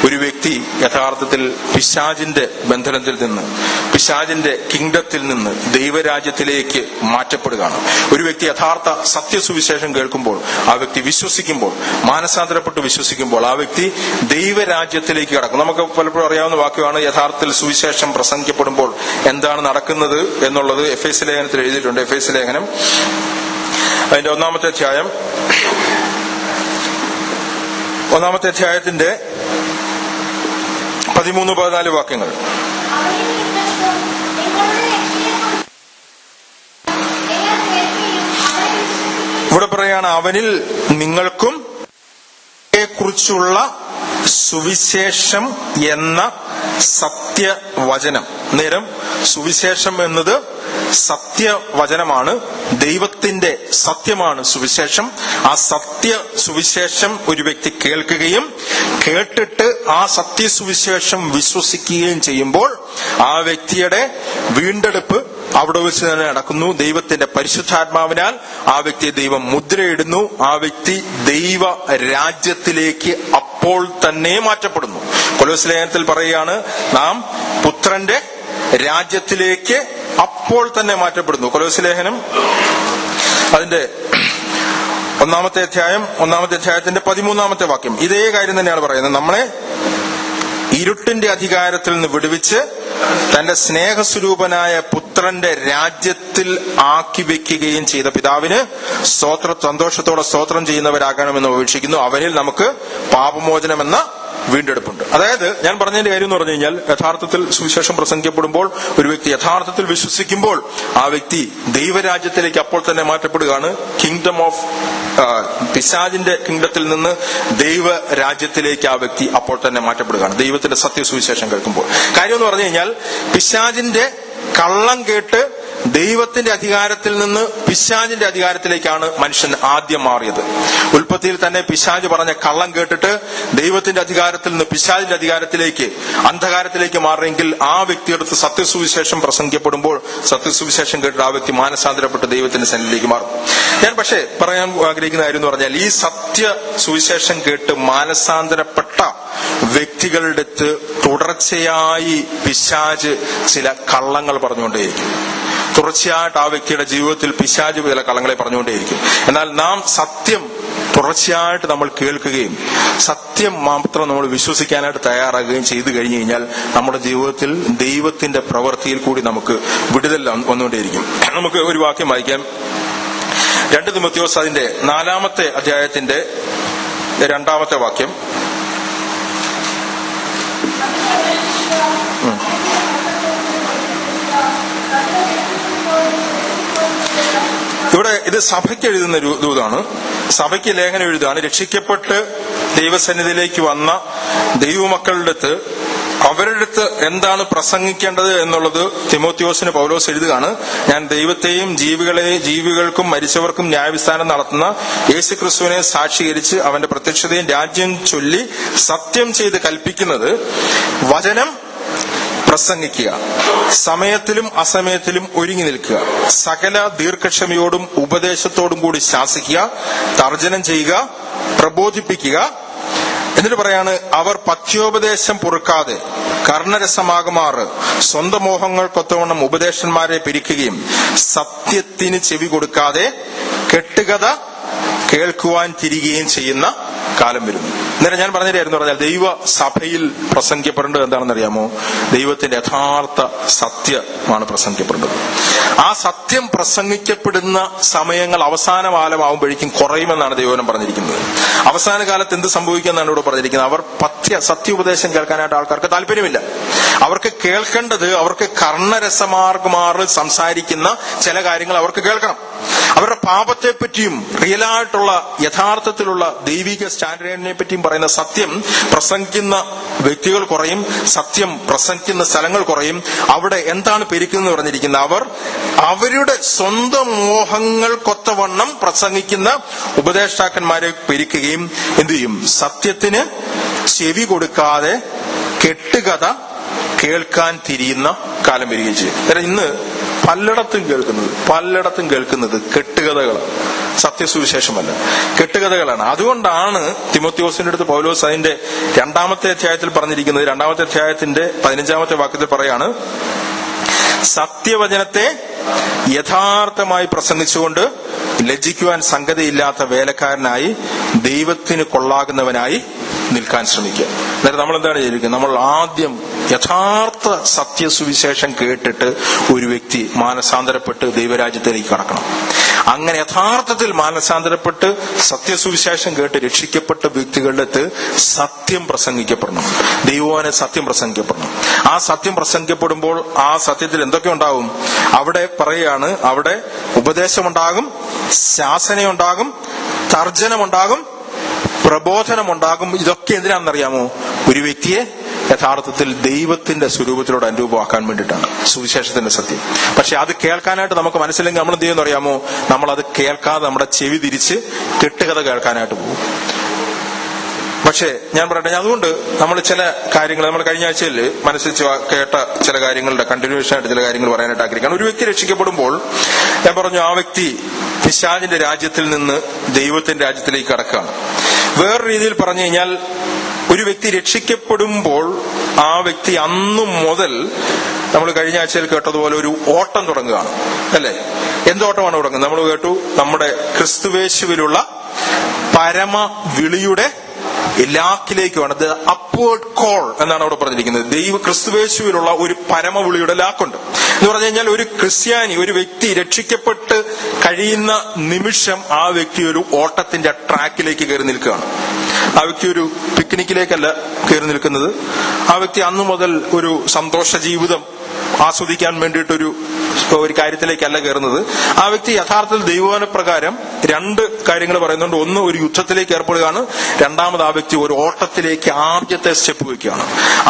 ഒരു വ്യക്തി യഥാർത്ഥത്തിൽ പിശാചിന്റെ ബന്ധനത്തിൽ നിന്ന്, പിശാചിന്റെ കിങ്ഡത്തിൽ നിന്ന് ദൈവരാജ്യത്തിലേക്ക് മാറ്റപ്പെടുകയാണ്. ഒരു വ്യക്തി യഥാർത്ഥ സത്യസുവിശേഷം കേൾക്കുമ്പോൾ, ആ വ്യക്തി വിശ്വസിക്കുമ്പോൾ, മാനസാന്തരപ്പെട്ട് വിശ്വസിക്കുമ്പോൾ ആ വ്യക്തി ദൈവരാജ്യത്തിലേക്ക് കടക്കും. നമുക്ക് പലപ്പോഴും അറിയാവുന്ന വാക്യമാണ്, യഥാർത്ഥത്തിൽ സുവിശേഷം പ്രസംഗിക്കപ്പെടുമ്പോൾ എന്താണ് നടക്കുന്നത് എന്നുള്ളത് എഫേസ്യ ലേഖനത്തിൽ എഴുതിയിട്ടുണ്ട്. എഫേസ്യ ലേഖനം അതിന്റെ 1-ാമത്തെ അധ്യായം 1-ാമത്തെ അധ്യായത്തിന്റെ 13-14 വാക്യങ്ങൾ. ഇവിടെ പറയാണ് അവനിൽ നിങ്ങൾക്കും കുറിച്ചുള്ള സുവിശേഷം എന്ന സത്യവചനം. നേരം സുവിശേഷം എന്നത് സത്യവചനമാണ്, ദൈവത്തിന്റെ സത്യമാണ് സുവിശേഷം. ആ സത്യ സുവിശേഷം ഒരു വ്യക്തി കേൾക്കുകയും കേട്ടിട്ട് ആ സത്യസുവിശേഷം വിശ്വസിക്കുകയും ചെയ്യുമ്പോൾ ആ വ്യക്തിയുടെ വീണ്ടെടുപ്പ് അവിടെ വെച്ച് തന്നെ നടക്കുന്നു. ദൈവത്തിന്റെ പരിശുദ്ധാത്മാവിനാൽ ആ വ്യക്തിയെ ദൈവം മുദ്രയിടുന്നു. ആ വ്യക്തി ദൈവ രാജ്യത്തിലേക്ക് അപ്പോൾ തന്നെ മാറ്റപ്പെടുന്നു. കൊലോസ്യ ലേഖനത്തിൽ പറയുകയാണ്, നാം പുത്രന്റെ രാജ്യത്തിലേക്ക് അപ്പോൾ തന്നെ മാറ്റപ്പെടുന്നു. കൊലോസ്യ ലേഖനം അതിന്റെ 1-ാമത്തെ അധ്യായത്തിന്റെ 13-ാമത്തെ വാക്യം ഇതേ കാര്യം തന്നെയാണ് പറയുന്നത്. നമ്മളെ ഇരുട്ടിന്റെ അധികാരത്തിൽ നിന്ന് വിടുവിച്ച് തന്റെ സ്നേഹസ്വരൂപനായ പുത്രന്റെ രാജ്യത്തിൽ ആക്കി വെക്കുകയും ചെയ്ത പിതാവിന് സന്തോഷത്തോടെ സ്തോത്രം ചെയ്യുന്നവരാകണമെന്ന് അപേക്ഷിക്കുന്നു. അവനിൽ നമുക്ക് പാപമോചനമെന്ന വീണ്ടെടുപ്പുണ്ട്. അതായത് ഞാൻ പറഞ്ഞതിന്റെ കാര്യം എന്ന് പറഞ്ഞു കഴിഞ്ഞാൽ, യഥാർത്ഥത്തിൽ സുവിശേഷം പ്രസംഗിക്കപ്പെടുമ്പോൾ ഒരു വ്യക്തി യഥാർത്ഥത്തിൽ വിശ്വസിക്കുമ്പോൾ ആ വ്യക്തി ദൈവരാജ്യത്തിലേക്ക് അപ്പോൾ തന്നെ മാറ്റപ്പെടുകയാണ്. കിങ്ഡം ഓഫ് പിശാചിന്റെ കിങ്ഡത്തിൽ നിന്ന് ദൈവ രാജ്യത്തിലേക്ക് ആ വ്യക്തി അപ്പോൾ തന്നെ മാറ്റപ്പെടുകയാണ് ദൈവത്തിന്റെ സത്യസുവിശേഷം കേൾക്കുമ്പോൾ. കാര്യം എന്ന് പറഞ്ഞു കഴിഞ്ഞാൽ, പിശാചിന്റെ കള്ളം കേട്ട് ദൈവത്തിന്റെ അധികാരത്തിൽ നിന്ന് പിശാചിന്റെ അധികാരത്തിലേക്കാണ് മനുഷ്യൻ ആദ്യം മാറിയത്. ഉൽപ്പത്തിയിൽ തന്നെ പിശാച് പറഞ്ഞ കള്ളം കേട്ടിട്ട് ദൈവത്തിന്റെ അധികാരത്തിൽ നിന്ന് പിശാചിന്റെ അധികാരത്തിലേക്ക്, അന്ധകാരത്തിലേക്ക് മാറിയെങ്കിൽ ആ വ്യക്തിയെടുത്ത് സത്യസുവിശേഷം പ്രസംഗിക്കപ്പെടുമ്പോൾ സത്യസുവിശേഷം കേട്ടിട്ട് ആ വ്യക്തി മാനസാന്തരപ്പെട്ട് ദൈവത്തിന്റെ സന്നിധിയിലേക്ക് മാറും. ഞാൻ പക്ഷേ പറയാൻ ആഗ്രഹിക്കുന്ന കാര്യം എന്ന് പറഞ്ഞാൽ, ഈ സത്യ സുവിശേഷം കേട്ട് മാനസാന്തരപ്പെട്ട വ്യക്തികളുടെ അടുത്ത് തുടർച്ചയായി പിശാച് ചില കള്ളങ്ങൾ പറഞ്ഞുകൊണ്ടേയിരിക്കും. തുടർച്ചയായിട്ട് ആ വ്യക്തിയുടെ ജീവിതത്തിൽ പിശാച് ചില കള്ളങ്ങളെ പറഞ്ഞുകൊണ്ടേയിരിക്കും. എന്നാൽ നാം സത്യം തുടർച്ചയായിട്ട് നമ്മൾ കേൾക്കുകയും സത്യം മാത്രം നമ്മൾ വിശ്വസിക്കാനായിട്ട് തയ്യാറാകുകയും ചെയ്തു കഴിഞ്ഞു കഴിഞ്ഞാൽ നമ്മുടെ ജീവിതത്തിൽ ദൈവത്തിന്റെ പ്രവൃത്തിയിൽ കൂടി നമുക്ക് വിടുതൽ വന്നുകൊണ്ടേയിരിക്കും. നമുക്ക് ഒരു വാക്യം വായിക്കാം. 2 തിമോത്തിയോസ് അതിന്റെ 4-ാമത്തെ അധ്യായത്തിന്റെ 2-ാമത്തെ വാക്യം. ഇവിടെ ഇത് സഭയ്ക്ക് എഴുതുന്ന ഒരു ദൂതാണ്, സഭയ്ക്ക് ലേഖനം എഴുതുകയാണ്. രക്ഷിക്കപ്പെട്ട് ദൈവസന്നിധിയിലേക്ക് വന്ന ദൈവമക്കളുടെ അടുത്ത് അവരുടെ അടുത്ത് എന്താണ് പ്രസംഗിക്കേണ്ടത് എന്നുള്ളത് തിമോത്തിയോസിന് പൗലോസ് എഴുതുകയാണ്. ഞാൻ ദൈവത്തെയും ജീവികൾക്കും മരിച്ചവർക്കും ന്യായവിസ്താരം നടത്തുന്ന യേശുക്രിസ്തുവിനെ സാക്ഷീകരിച്ച് അവന്റെ പ്രത്യക്ഷതയും രാജ്യം ചൊല്ലി സത്യം ചെയ്ത് കൽപ്പിക്കുന്നത് വചനം പ്രസംഗിക്കുക, സമയത്തിലും അസമയത്തിലും ഒരുങ്ങി നിൽക്കുക, സകല ദീർഘക്ഷമയോടും ഉപദേശത്തോടും കൂടി ശാസിക്കുക, തർജ്ജനം ചെയ്യുക, പ്രബോധിപ്പിക്കുക. എന്നിട്ട് പറയാണ്, അവർ പഥ്യോപദേശം പൊറുക്കാതെ കർണരസമാകുമാറ് സ്വന്തം മോഹങ്ങൾക്കൊത്തവണ്ണം ഉപദേശന്മാരെ പിരിക്കുകയും സത്യത്തിന് ചെവി കൊടുക്കാതെ കെട്ടുകഥ കേൾക്കുവാൻ തിരികുകയും ചെയ്യുന്ന കാലം വരുന്നു. അന്നേരം ഞാൻ പറഞ്ഞിട്ടായിരുന്നു പറഞ്ഞാൽ, ദൈവ സഭയിൽ പ്രസംഗിക്കപ്പെടേണ്ടത് എന്താണെന്ന് അറിയാമോ? ദൈവത്തിന്റെ യഥാർത്ഥ സത്യമാണ് പ്രസംഗിക്കപ്പെടേണ്ടത്. ആ സത്യം പ്രസംഗിക്കപ്പെടുന്ന സമയങ്ങൾ അവസാന കാലമാകുമ്പോഴേക്കും കുറയുമെന്നാണ് ദൈവനം പറഞ്ഞിരിക്കുന്നത്. അവസാന കാലത്ത് എന്ത് സംഭവിക്കുമെന്നാണ് ഇവിടെ പറഞ്ഞിരിക്കുന്നത്? അവർ സത്യോപദേശം കേൾക്കാനായിട്ട് ആൾക്കാർക്ക് താല്പര്യമില്ല. അവർക്ക് കേൾക്കേണ്ടത്, അവർക്ക് കർണരസമാർഗമാറ് സംസാരിക്കുന്ന ചില കാര്യങ്ങൾ അവർക്ക് കേൾക്കണം. അവരുടെ പാപത്തെ പറ്റിയും റിയലായിട്ടുള്ള യഥാർത്ഥത്തിലുള്ള ദൈവിക സ്റ്റാൻഡേർഡിനെ പറ്റിയും പറയുന്ന സത്യം പ്രസംഗിക്കുന്ന വ്യക്തികൾ കുറയും, സത്യം പ്രസംഗിക്കുന്ന സ്ഥലങ്ങൾ കുറയും. അവിടെ എന്താണ് പെരുക്കുന്നത് പറഞ്ഞിരിക്കുന്നത്? അവർ അവരുടെ സ്വന്തം മോഹങ്ങൾക്കൊത്തവണ്ണം പ്രസംഗിക്കുന്ന ഉപദേഷ്ടാക്കന്മാരെ പെരുക്കുകയും എന്തു ചെയ്യും? സത്യത്തിന് ചെവി കൊടുക്കാതെ കെട്ടുകഥ കേൾക്കാൻ തിരിയുന്ന കാലം വരികയും ചെയ്യും. അന്നേരം ഇന്ന് പലയിടത്തും കേൾക്കുന്നത് കെട്ടുകഥകളാണ്, സത്യസുവിശേഷമല്ല, കെട്ടുകഥകളാണ്. അതുകൊണ്ടാണ് തിമോത്തിയോസിന്റെ അടുത്ത് പൗലോസ് അതിന്റെ 2-ാമത്തെ അധ്യായത്തിൽ പറഞ്ഞിരിക്കുന്നത്. 2-ാമത്തെ അധ്യായത്തിന്റെ 15-ാമത്തെ വാക്യത്തിൽ പറയാണ്, സത്യവചനത്തെ യഥാർത്ഥമായി പ്രസംഗിച്ചുകൊണ്ട് ലജ്ജിക്കുവാൻ സംഗതിയില്ലാത്ത വേലക്കാരനായി ദൈവത്തിന് കൊള്ളാകുന്നവനായി നിൽക്കാൻ ശ്രമിക്കുക. അന്നേരം നമ്മൾ എന്താണ് ചെയ്തിരിക്കുന്നത്? നമ്മൾ ആദ്യം യഥാർത്ഥ സത്യസുവിശേഷം കേട്ടിട്ട് ഒരു വ്യക്തി മാനസാന്തരപ്പെട്ട് ദൈവരാജ്യത്തിലേക്ക് കടക്കണം. അങ്ങനെ യഥാർത്ഥത്തിൽ മാനസാന്തരപ്പെട്ട് സത്യസുവിശേഷം കേട്ട് രക്ഷിക്കപ്പെട്ട വ്യക്തികളുടെ അടുത്ത് സത്യം പ്രസംഗിക്കപ്പെടണം. ദൈവവചന സത്യം പ്രസംഗിക്കപ്പെടണം. ആ സത്യം പ്രസംഗിക്കപ്പെടുമ്പോൾ ആ സത്യത്തിൽ എന്തൊക്കെ ഉണ്ടാകും? അവിടെ പറയുകയാണ്, അവിടെ ഉപദേശമുണ്ടാകും, ശാസനയുണ്ടാകും, തർജ്ജനമുണ്ടാകും, പ്രബോധനമുണ്ടാകും. ഇതൊക്കെ എന്തിനാണെന്നറിയാമോ? ഒരു വ്യക്തിയെ യഥാർത്ഥത്തിൽ ദൈവത്തിന്റെ സ്വരൂപത്തിലൂടെ അനുരൂപമാക്കാൻ വേണ്ടിയിട്ടാണ് സുവിശേഷത്തിന്റെ സത്യം. പക്ഷെ അത് കേൾക്കാനായിട്ട് നമുക്ക് മനസ്സില്ലെങ്കിൽ നമ്മൾ എന്ത് ചെയ്യുമെന്ന് അറിയാമോ? നമ്മളത് കേൾക്കാതെ നമ്മുടെ ചെവി തിരിച്ച് കെട്ടുകഥ കേൾക്കാനായിട്ട് പോകും. പക്ഷേ ഞാൻ പറയട്ടെ, അതുകൊണ്ട് നമ്മൾ ചില കാര്യങ്ങൾ നമ്മൾ കഴിഞ്ഞ ആഴ്ചയിൽ മനസ്സിൽ കേട്ട ചില കാര്യങ്ങളുടെ കണ്ടിന്യൂഷൻ ആയിട്ട് ചില കാര്യങ്ങൾ പറയാനായിട്ട് ആഗ്രഹിക്കുകയാണ്. ഒരു വ്യക്തി രക്ഷിക്കപ്പെടുമ്പോൾ ഞാൻ പറഞ്ഞു, ആ വ്യക്തി പിശാചിന്റെ രാജ്യത്തിൽ നിന്ന് ദൈവത്തിന്റെ രാജ്യത്തിലേക്ക് കടക്കുകയാണ്. വേറെ രീതിയിൽ പറഞ്ഞു കഴിഞ്ഞാൽ, ഒരു വ്യക്തി രക്ഷിക്കപ്പെടുമ്പോൾ ആ വ്യക്തി അന്നു മുതൽ നമ്മൾ കഴിഞ്ഞ ആഴ്ചയിൽ കേട്ടതുപോലെ ഒരു ഓട്ടം തുടങ്ങുകയാണ്, അല്ലെ? എന്തോട്ടമാണ് തുടങ്ങുന്നത്? നമ്മൾ കേട്ടു, നമ്മുടെ ക്രിസ്തുവേശുവിലുള്ള പരമ വിളിയുടെ ലാക്കിലേക്കുമാണ്. അപ്വേർഡ് കോൾ എന്നാണ് അവിടെ പറഞ്ഞിരിക്കുന്നത്. ദൈവ ക്രിസ്തുവേശുവിലുള്ള ഒരു പരമവിളിയുടെ ലാക്കുണ്ട് എന്ന് പറഞ്ഞു കഴിഞ്ഞാൽ, ഒരു ക്രിസ്ത്യാനി, ഒരു വ്യക്തി രക്ഷിക്കപ്പെട്ട് കഴിയുന്ന നിമിഷം ആ വ്യക്തി ഒരു ഓട്ടത്തിന്റെ ട്രാക്കിലേക്ക് കയറി നിൽക്കുകയാണ്. ആ വ്യക്തി ഒരു പിക്നിക്കിലേക്കല്ല കയറി നിൽക്കുന്നത്. ആ വ്യക്തി അന്നു മുതൽ ഒരു സന്തോഷ ജീവിതം ആസ്വദിക്കാൻ വേണ്ടിയിട്ടൊരു കാര്യത്തിലേക്കല്ല കയറുന്നത്. ആ വ്യക്തി യഥാർത്ഥത്തിൽ ദൈവവചന പ്രകാരം രണ്ട് കാര്യങ്ങൾ പറയുന്നുണ്ട്. ഒന്ന്, ഒരു യുദ്ധത്തിലേക്ക് ഏർപ്പെടുകയാണ്. രണ്ടാമത്, ആ വ്യക്തി ഒരു ഓട്ടത്തിലേക്ക് ആദ്യത്തെ സ്റ്റെപ്പ് വയ്ക്കുകയാണ്.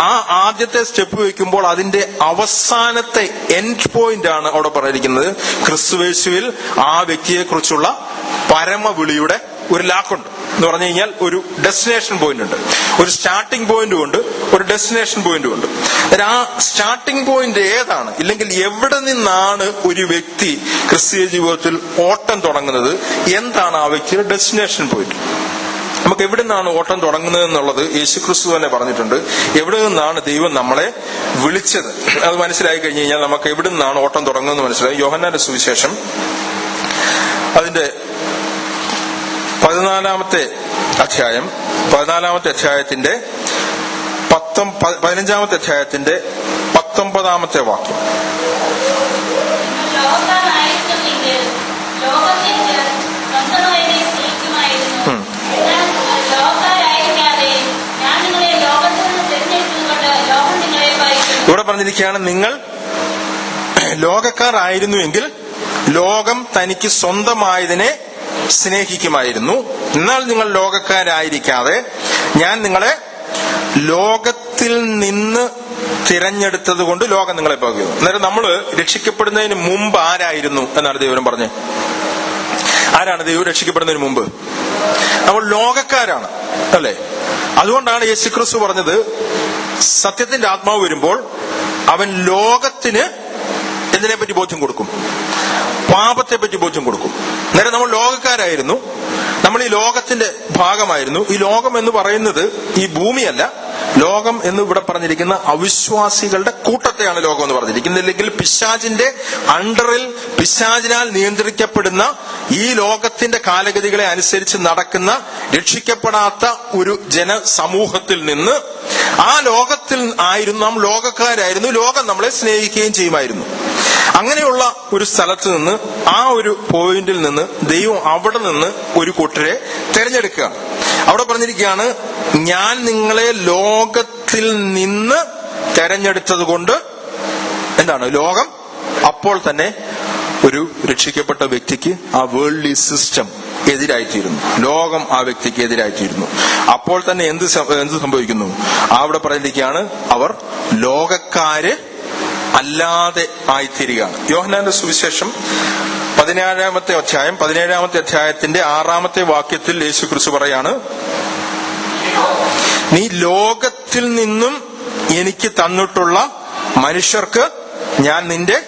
ആ ആദ്യത്തെ സ്റ്റെപ്പ് വയ്ക്കുമ്പോൾ അതിന്റെ അവസാനത്തെ എൻഡ് പോയിന്റ് ആണ് അവിടെ പറഞ്ഞിരിക്കുന്നത്. ക്രിസ്തുവേശുവിൽ ആ വ്യക്തിയെ കുറിച്ചുള്ള പരമവിളിയുടെ ഒരു ലാക്കുണ്ട് എന്ന് പറഞ്ഞു കഴിഞ്ഞാൽ, ഒരു ഡെസ്റ്റിനേഷൻ പോയിന്റ് ഉണ്ട്, ഒരു സ്റ്റാർട്ടിംഗ് പോയിന്റും ഉണ്ട്, ഒരു ഡെസ്റ്റിനേഷൻ പോയിന്റും ഉണ്ട്. ആ സ്റ്റാർട്ടിംഗ് പോയിന്റ് ഏതാണ്, ഇല്ലെങ്കിൽ എവിടെ നിന്നാണ് ഒരു വ്യക്തി ക്രിസ്തീയ ജീവിതത്തിൽ ഓട്ടം തുടങ്ങുന്നത്, എന്താണ് ആ വ്യക്തിയുടെ ഡെസ്റ്റിനേഷൻ പോയിന്റ്? നമുക്ക് എവിടെ നിന്നാണ് ഓട്ടം തുടങ്ങുന്നത് എന്നുള്ളത് യേശുക്രിസ്തു തന്നെ പറഞ്ഞിട്ടുണ്ട്. എവിടെ നിന്നാണ് ദൈവം നമ്മളെ വിളിച്ചത് അത് മനസ്സിലായി കഴിഞ്ഞു കഴിഞ്ഞാൽ നമുക്ക് എവിടെ നിന്നാണ് ഓട്ടം തുടങ്ങുന്നത് മനസ്സിലായി. യോഹന്നാന്റെ സുവിശേഷം അതിന്റെ 14-ാമത്തെ അധ്യായത്തിന്റെ 15-ാമത്തെ അധ്യായത്തിന്റെ 19-ാമത്തെ വാക്യം. ഇവിടെ പറഞ്ഞിരിക്കുകയാണ്, നിങ്ങൾ ലോകക്കാരായിരുന്നുവെങ്കിൽ ലോകം തനിക്ക് സ്വന്തമായതിനെ സ്നേഹിക്കുമായിരുന്നു. എന്നാൽ നിങ്ങൾ ലോകക്കാരായിരിക്കാതെ ഞാൻ നിങ്ങളെ ലോകത്തിൽ നിന്ന് തിരഞ്ഞെടുത്തത് കൊണ്ട് ലോകം നിങ്ങളെ പകയും. അന്നേരം നമ്മൾ രക്ഷിക്കപ്പെടുന്നതിന് മുമ്പ് ആരായിരുന്നു എന്നാണ് ദൈവം പറഞ്ഞത്? ആരാണ് ദൈവം രക്ഷിക്കപ്പെടുന്നതിന് മുമ്പ്? നമ്മൾ ലോകക്കാരാണ്, അല്ലെ? അതുകൊണ്ടാണ് യേശുക്രിസ്തു പറഞ്ഞത്, സത്യത്തിന്റെ ആത്മാവ് വരുമ്പോൾ അവൻ ലോകത്തിന് എന്തിനെപ്പറ്റി ബോധ്യം കൊടുക്കും? പാപത്തെ പറ്റി ബോധ്യം കൊടുക്കും. നേരെ നമ്മൾ ലോകക്കാരായിരുന്നു, നമ്മൾ ഈ ലോകത്തിന്റെ ഭാഗമായിരുന്നു. ഈ ലോകം എന്ന് പറയുന്നത് ഈ ഭൂമിയല്ല. ലോകം എന്ന് ഇവിടെ പറഞ്ഞിരിക്കുന്ന അവിശ്വാസികളുടെ കൂട്ടത്തെയാണ് ലോകം എന്ന് പറഞ്ഞിരിക്കുന്നത്. അല്ലെങ്കിൽ പിശാചിന്റെ അണ്ടറിൽ, പിശാചിനാൽ നിയന്ത്രിക്കപ്പെടുന്ന ഈ ലോകത്തിന്റെ കാലഗതികളെ അനുസരിച്ച് നടക്കുന്ന രക്ഷിക്കപ്പെടാത്ത ഒരു ജനസമൂഹത്തിൽ നിന്ന്, ആ ലോകത്തിൽ ആയിരുന്നു നാം ലോകക്കാരായിരുന്നു. ലോകം നമ്മളെ സ്നേഹിക്കുകയും ചെയ്യുമായിരുന്നു. അങ്ങനെയുള്ള ഒരു സ്ഥലത്ത് നിന്ന്, ആ ഒരു പോയിന്റിൽ നിന്ന് ദൈവം അവിടെ നിന്ന് ഒരു കൂട്ടരെ തെരഞ്ഞെടുക്കുകയാണ്. അവിടെ പറഞ്ഞിരിക്കുകയാണ്, ഞാൻ നിങ്ങളെ ലോകത്തിൽ നിന്ന് തെരഞ്ഞെടുത്തത് കൊണ്ട് എന്താണ്? ലോകം അപ്പോൾ തന്നെ ഒരു രക്ഷിക്കപ്പെട്ട വ്യക്തിക്ക് ആ വേൾഡ്ലി സിസ്റ്റം എതിരായിത്തീരുന്നു. ലോകം ആ വ്യക്തിക്ക് എതിരായിത്തീരുന്നു. അപ്പോൾ തന്നെ എന്ത് സംഭവിക്കുന്നു? അവിടെ പറഞ്ഞിരിക്കുകയാണ്, അവർ ലോകക്കാര് അല്ലാതെ ആയിത്തീരുകയാണ്. യോഹന്നാന്റെ സുവിശേഷം 17-ാമത്തെ അധ്യായത്തിന്റെ 6-ാമത്തെ വാക്യത്തിൽ യേശുക്രിസ്തു പറയാണ്, നീ ലോകത്തിൽ നിന്നും എനിക്ക് തന്നിട്ടുള്ള മനുഷ്യർക്ക് ഞാൻ നിന്റെ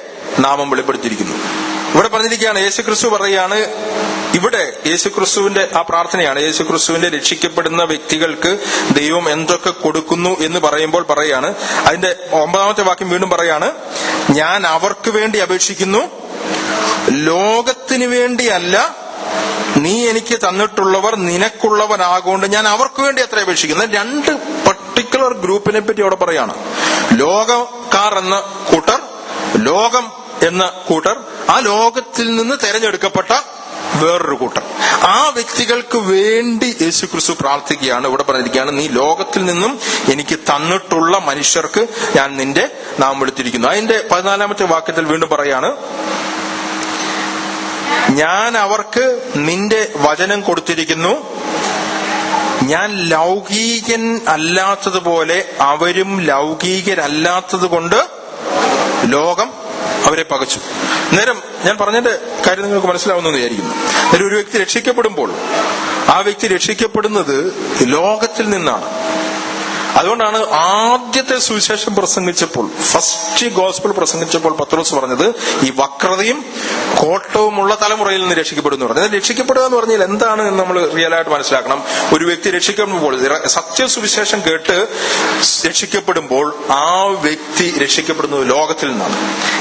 നാമം വെളിപ്പെടുത്തിയിരിക്കുന്നു. ഇവിടെ പറഞ്ഞിരിക്കുകയാണ്, യേശുക്രിസ്തു പറയുകയാണ്, ഇവിടെ യേശുക്രിസ്തുവിന്റെ ആ പ്രാർത്ഥനയാണ്. യേശുക്രിസ്തുവിന്റെ രക്ഷിക്കപ്പെടുന്ന വ്യക്തികൾക്ക് ദൈവം എന്തൊക്കെ കൊടുക്കുന്നു എന്ന് പറയുമ്പോൾ പറയാണ്, അതിന്റെ 9-ാമത്തെ വാക്യം വീണ്ടും പറയാണ്, ഞാൻ അവർക്ക് വേണ്ടി അപേക്ഷിക്കുന്നു, ലോകത്തിന് വേണ്ടിയല്ല, നീ എനിക്ക് തന്നിട്ടുള്ളവർ നിനക്കുള്ളവരാകൊണ്ട് ഞാൻ അവർക്ക് വേണ്ടി അത്ര അപേക്ഷിക്കുന്നത്. രണ്ട് പർട്ടിക്കുലർ ഗ്രൂപ്പിനെ പറ്റി അവിടെ പറയാണ്. ലോകക്കാർ എന്ന കൂട്ടർ, ലോകം എന്ന കൂട്ടർ, ആ ലോകത്തിൽ നിന്ന് തെരഞ്ഞെടുക്കപ്പെട്ട വേറൊരു കൂട്ടർ. ആ വ്യക്തികൾക്ക് വേണ്ടി യേശുക്രിസ്തു പ്രാർത്ഥിക്കുകയാണ്. ഇവിടെ പറഞ്ഞിരിക്കുകയാണ്, നീ ലോകത്തിൽ നിന്നും എനിക്ക് തന്നിട്ടുള്ള മനുഷ്യർക്ക് ഞാൻ നിന്റെ നാമം വിളിച്ചിരിക്കുന്നു. അതിന്റെ 14-ാമത്തെ വാക്യത്തിൽ വീണ്ടും പറയാണ്, ഞാൻ അവർക്ക് നിന്റെ വചനം കൊടുത്തിരിക്കുന്നു, ഞാൻ ലൗകികൻ അല്ലാത്തതുപോലെ അവരും ലൗകികരല്ലാത്തത് കൊണ്ട് ലോകം അവരെ പകച്ചു. നേരം ഞാൻ പറഞ്ഞതിന്റെ കാര്യം നിങ്ങൾക്ക് മനസ്സിലാവുന്നു വിചാരിക്കുന്നു. നേരം ഒരു വ്യക്തി രക്ഷിക്കപ്പെടുമ്പോൾ ആ വ്യക്തി രക്ഷിക്കപ്പെടുന്നത് ലോകത്തിൽ നിന്നാണ്. അതുകൊണ്ടാണ് ആദ്യത്തെ സുവിശേഷം പ്രസംഗിച്ചപ്പോൾ, ഫസ്റ്റ് ഗോസ്പൽ പ്രസംഗിച്ചപ്പോൾ പത്രോസ് പറഞ്ഞത്, ഈ വക്രതയും കോട്ടവുമുള്ള തലമുറയിൽ നിന്ന് രക്ഷിക്കപ്പെടുന്നു പറഞ്ഞത്. രക്ഷിക്കപ്പെടുക എന്ന് പറഞ്ഞാൽ എന്താണ് എന്ന് നമ്മൾ റിയലായിട്ട് മനസ്സിലാക്കണം. ഒരു വ്യക്തി രക്ഷിക്കപ്പെടുമ്പോൾ, സത്യസുവിശേഷം കേട്ട് രക്ഷിക്കപ്പെടുമ്പോൾ ആ വ്യക്തി രക്ഷിക്കപ്പെടുന്നത് ലോകത്തിൽ നിന്നാണ്.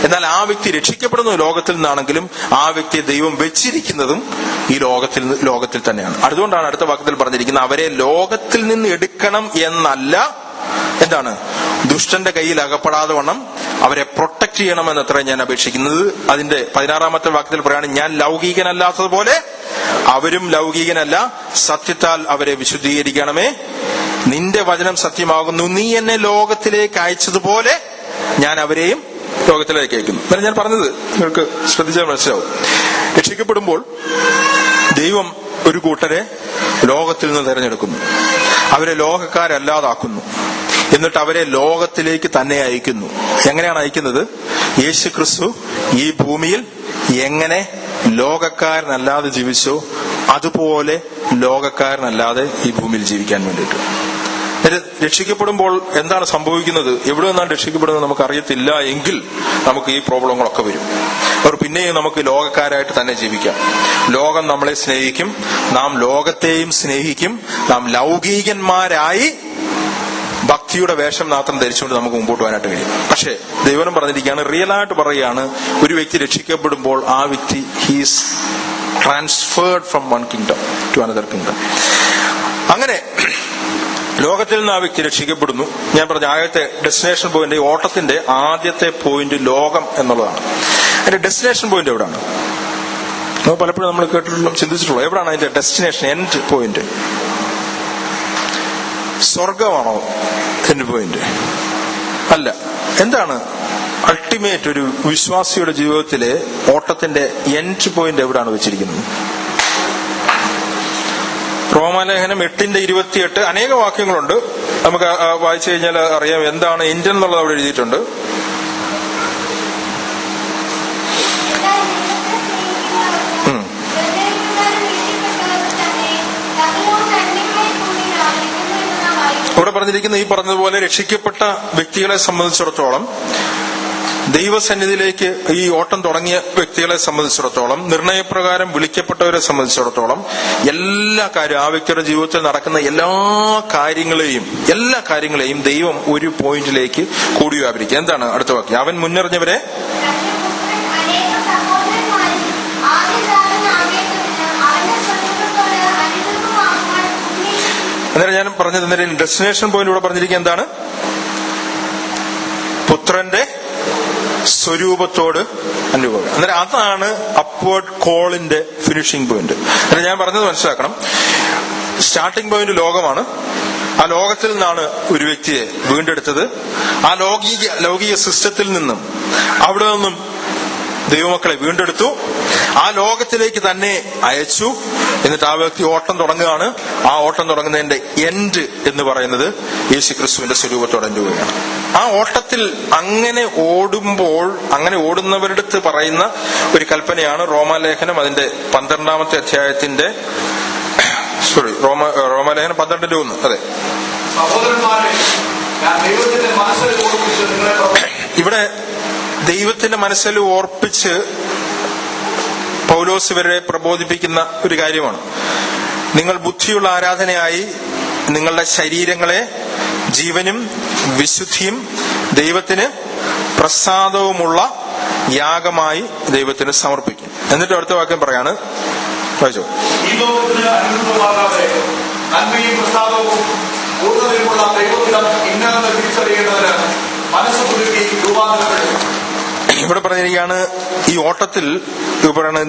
എന്നാൽ ആ വ്യക്തി രക്ഷിക്കപ്പെടുന്നത് ലോകത്തിൽ നിന്നാണെങ്കിലും ആ വ്യക്തിയെ ദൈവം വെച്ചിരിക്കുന്നതും ഈ ലോകത്തിൽ തന്നെയാണ്. അതുകൊണ്ടാണ് അടുത്ത വാക്യത്തിൽ പറഞ്ഞിരിക്കുന്നത്, അവരെ ലോകത്തിൽ നിന്ന് എടുക്കണം എന്നല്ല, എന്താണ്, ദുഷ്ടന്റെ കയ്യിൽ അകപ്പെടാതെ വണ്ണം അവരെ പ്രൊട്ടക്ട് ചെയ്യണമെന്നത്ര ഞാൻ അപേക്ഷിക്കുന്നത്. അതിന്റെ 16-ാമത്തെ വാക്യത്തിൽ പറയാണ്, ഞാൻ ലൗകികനല്ലാത്തതുപോലെ അവരും ലൗകികനല്ല, സത്യത്താൽ അവരെ വിശുദ്ധീകരിക്കണമേ. നിന്റെ വചനം സത്യമാകുന്നു, നീ എന്നെ ലോകത്തിലേക്ക് അയച്ചതുപോലെ ഞാൻ അവരെയും ലോകത്തിലേക്ക് അയക്കുന്നു. എന്നാലും ഞാൻ പറഞ്ഞത് നിങ്ങൾക്ക് ശ്രദ്ധിച്ചാൽ മനസ്സിലാവും. രക്ഷിക്കപ്പെടുമ്പോൾ ദൈവം ഒരു കൂട്ടരെ ലോകത്തിൽ നിന്ന് തെരഞ്ഞെടുക്കുന്നു, അവരെ ലോകക്കാരല്ലാതാക്കുന്നു, എന്നിട്ട് അവരെ ലോകത്തിലേക്ക് തന്നെ അയക്കുന്നു. എങ്ങനെയാണ് അയക്കുന്നത്? യേശുക്രിസ്തു ഈ ഭൂമിയിൽ എങ്ങനെ ലോകക്കാരനല്ലാതെ ജീവിച്ചോ അതുപോലെ ലോകക്കാരനല്ലാതെ ഈ ഭൂമിയിൽ ജീവിക്കാൻ വേണ്ടിയിട്ട്. രക്ഷിക്കപ്പെടുമ്പോൾ എന്താണ് സംഭവിക്കുന്നത്, എവിടെ നിന്നാണ് രക്ഷിക്കപ്പെടുന്നത് നമുക്ക് അറിയത്തില്ല എങ്കിൽ നമുക്ക് ഈ പ്രോബ്ലങ്ങളൊക്കെ വരും. അവർ പിന്നെയും നമുക്ക് ലോകക്കാരായിട്ട് തന്നെ ജീവിക്കാം. ലോകം നമ്മളെ സ്നേഹിക്കും, നാം ലോകത്തെയും സ്നേഹിക്കും. നാം ലൗകികന്മാരായി ഭക്തിയുടെ വേഷം മാത്രം ധരിച്ചുകൊണ്ട് നമുക്ക് മുമ്പോട്ട് പോകാനായിട്ട് കഴിയും. പക്ഷേ ദൈവം പറഞ്ഞിരിക്കുകയാണ്, റിയലായിട്ട് പറയുകയാണ്, ഒരു വ്യക്തി രക്ഷിക്കപ്പെടുമ്പോൾ ആ വ്യക്തി he's transferred from one kingdom to another kingdom. അങ്ങനെ ലോകത്തിൽ നിന്ന് ആ വ്യക്തി രക്ഷിക്കപ്പെടുന്നു. ഞാൻ പറഞ്ഞ ആദ്യത്തെ ഡെസ്റ്റിനേഷൻ പോയിന്റ്, ഓട്ടത്തിന്റെ ആദ്യത്തെ പോയിന്റ് ലോകം എന്നുള്ളതാണ്. അതിന്റെ ഡെസ്റ്റിനേഷൻ പോയിന്റ് എവിടെയാണ്? പലപ്പോഴും നമ്മൾ കേട്ടിട്ടുള്ള, ചിന്തിച്ചിട്ടുള്ളൂ, എവിടെയാണ് അതിന്റെ ഡെസ്റ്റിനേഷൻ, എൻഡ് പോയിന്റ്? സ്വർഗമാണോ എൻഡ് പോയിന്റ്? അല്ല. എന്താണ് അൾട്ടിമേറ്റ് ഒരു വിശ്വാസിയുടെ ജീവിതത്തിലെ ഓട്ടത്തിന്റെ എൻഡ് പോയിന്റ് എവിടെയാണ് വെച്ചിരിക്കുന്നത്? റോമാലേഖനം 8:28 അനേക വാക്യങ്ങളുണ്ട്. നമുക്ക് വായിച്ചു കഴിഞ്ഞാൽ അറിയാം എന്താണ് എൻഡ് എന്നുള്ളത് അവിടെ എഴുതിയിട്ടുണ്ട്. ഇവിടെ പറഞ്ഞിരിക്കുന്ന ഈ പറഞ്ഞതുപോലെ രക്ഷിക്കപ്പെട്ട വ്യക്തികളെ സംബന്ധിച്ചിടത്തോളം, ദൈവസന്നിധിയിലേക്ക് ഈ ഓട്ടം തുടങ്ങിയ വ്യക്തികളെ സംബന്ധിച്ചിടത്തോളം, നിർണയപ്രകാരം വിളിക്കപ്പെട്ടവരെ സംബന്ധിച്ചിടത്തോളം എല്ലാ കാര്യവും, ആ വ്യക്തിയുടെ ജീവിതത്തിൽ നടക്കുന്ന എല്ലാ കാര്യങ്ങളെയും ദൈവം ഒരു പോയിന്റിലേക്ക് കൂടി വ്യാപരിക്കുക. എന്താണ് അടുത്ത വാക്യം? അവൻ മുന്നറിഞ്ഞവരെ അന്നേരം ഞാൻ പറഞ്ഞത്, അന്നേരം ഡെസ്റ്റിനേഷൻ പോയിന്റ് ഇവിടെ പറഞ്ഞിരിക്കുക എന്താണ്? പുത്രന്റെ സ്വരൂപത്തോട് അനുഭവം. അന്നേരം അതാണ് അപ്വേർഡ് കോളിന്റെ ഫിനിഷിംഗ് പോയിന്റ്. അന്നേരം ഞാൻ പറഞ്ഞത് മനസ്സിലാക്കണം. സ്റ്റാർട്ടിംഗ് പോയിന്റ് ലോകമാണ്. ആ ലോകത്തിൽ നിന്നാണ് ഒരു വ്യക്തിയെ വീണ്ടെടുത്തത്. ആ ലൗകിക സിസ്റ്റത്തിൽ നിന്നും, അവിടെ നിന്നും ദൈവമക്കളെ വീണ്ടെടുത്തു, ആ ലോകത്തിലേക്ക് തന്നെ അയച്ചു. എന്നിട്ട് ആ വ്യക്തി ഓട്ടം തുടങ്ങുകയാണ്. ആ ഓട്ടം തുടങ്ങുന്നതിന്റെ എൻഡ് എന്ന് പറയുന്നത് യേശുക്രിസ്തുവിന്റെ സ്വരൂപത്തോടെ എൻഡുകയാണ്. ആ ഓട്ടത്തിൽ അങ്ങനെ ഓടുന്നവരുടെ അടുത്ത് പറയുന്ന ഒരു കൽപ്പനയാണ് റോമാലേഖനം അതിന്റെ 12-ാമത്തെ അധ്യായത്തിന്റെ റോമാലേഖനം 12:1. അതെ, ഇവിടെ ദൈവത്തിന്റെ മനസ്സിൽ ഓർപ്പിച്ച് പൗലോസ് ഇവരെ പ്രബോധിപ്പിക്കുന്ന ഒരു കാര്യമാണ്. നിങ്ങൾ ബുദ്ധിയുള്ള ആരാധനയായി നിങ്ങളുടെ ശരീരങ്ങളെ ജീവനും വിശുദ്ധിയും ദൈവത്തിന് പ്രസാദവുമുള്ള യാഗമായി ദൈവത്തിന് സമർപ്പിക്കും. എന്നിട്ട് അടുത്ത വാക്യം പറയാണ്, വായിച്ചോ. ഈ ലോകത്തിന് അനുസൃതമാകാതെ നന്മയും പ്രസാദവും പൂർണ്ണതയുമുള്ള ദൈവത്തിനും ഇന്നതെന്ന് തിരിച്ചറിയേണ്ടതിന് മനസ്സ് പുതുക്കി രൂപാന്തരപ്പെടും. ഇവിടെ പറഞ്ഞിരിക്കുകയാണ്, ഈ ഓട്ടത്തിൽ പറയുന്നത്,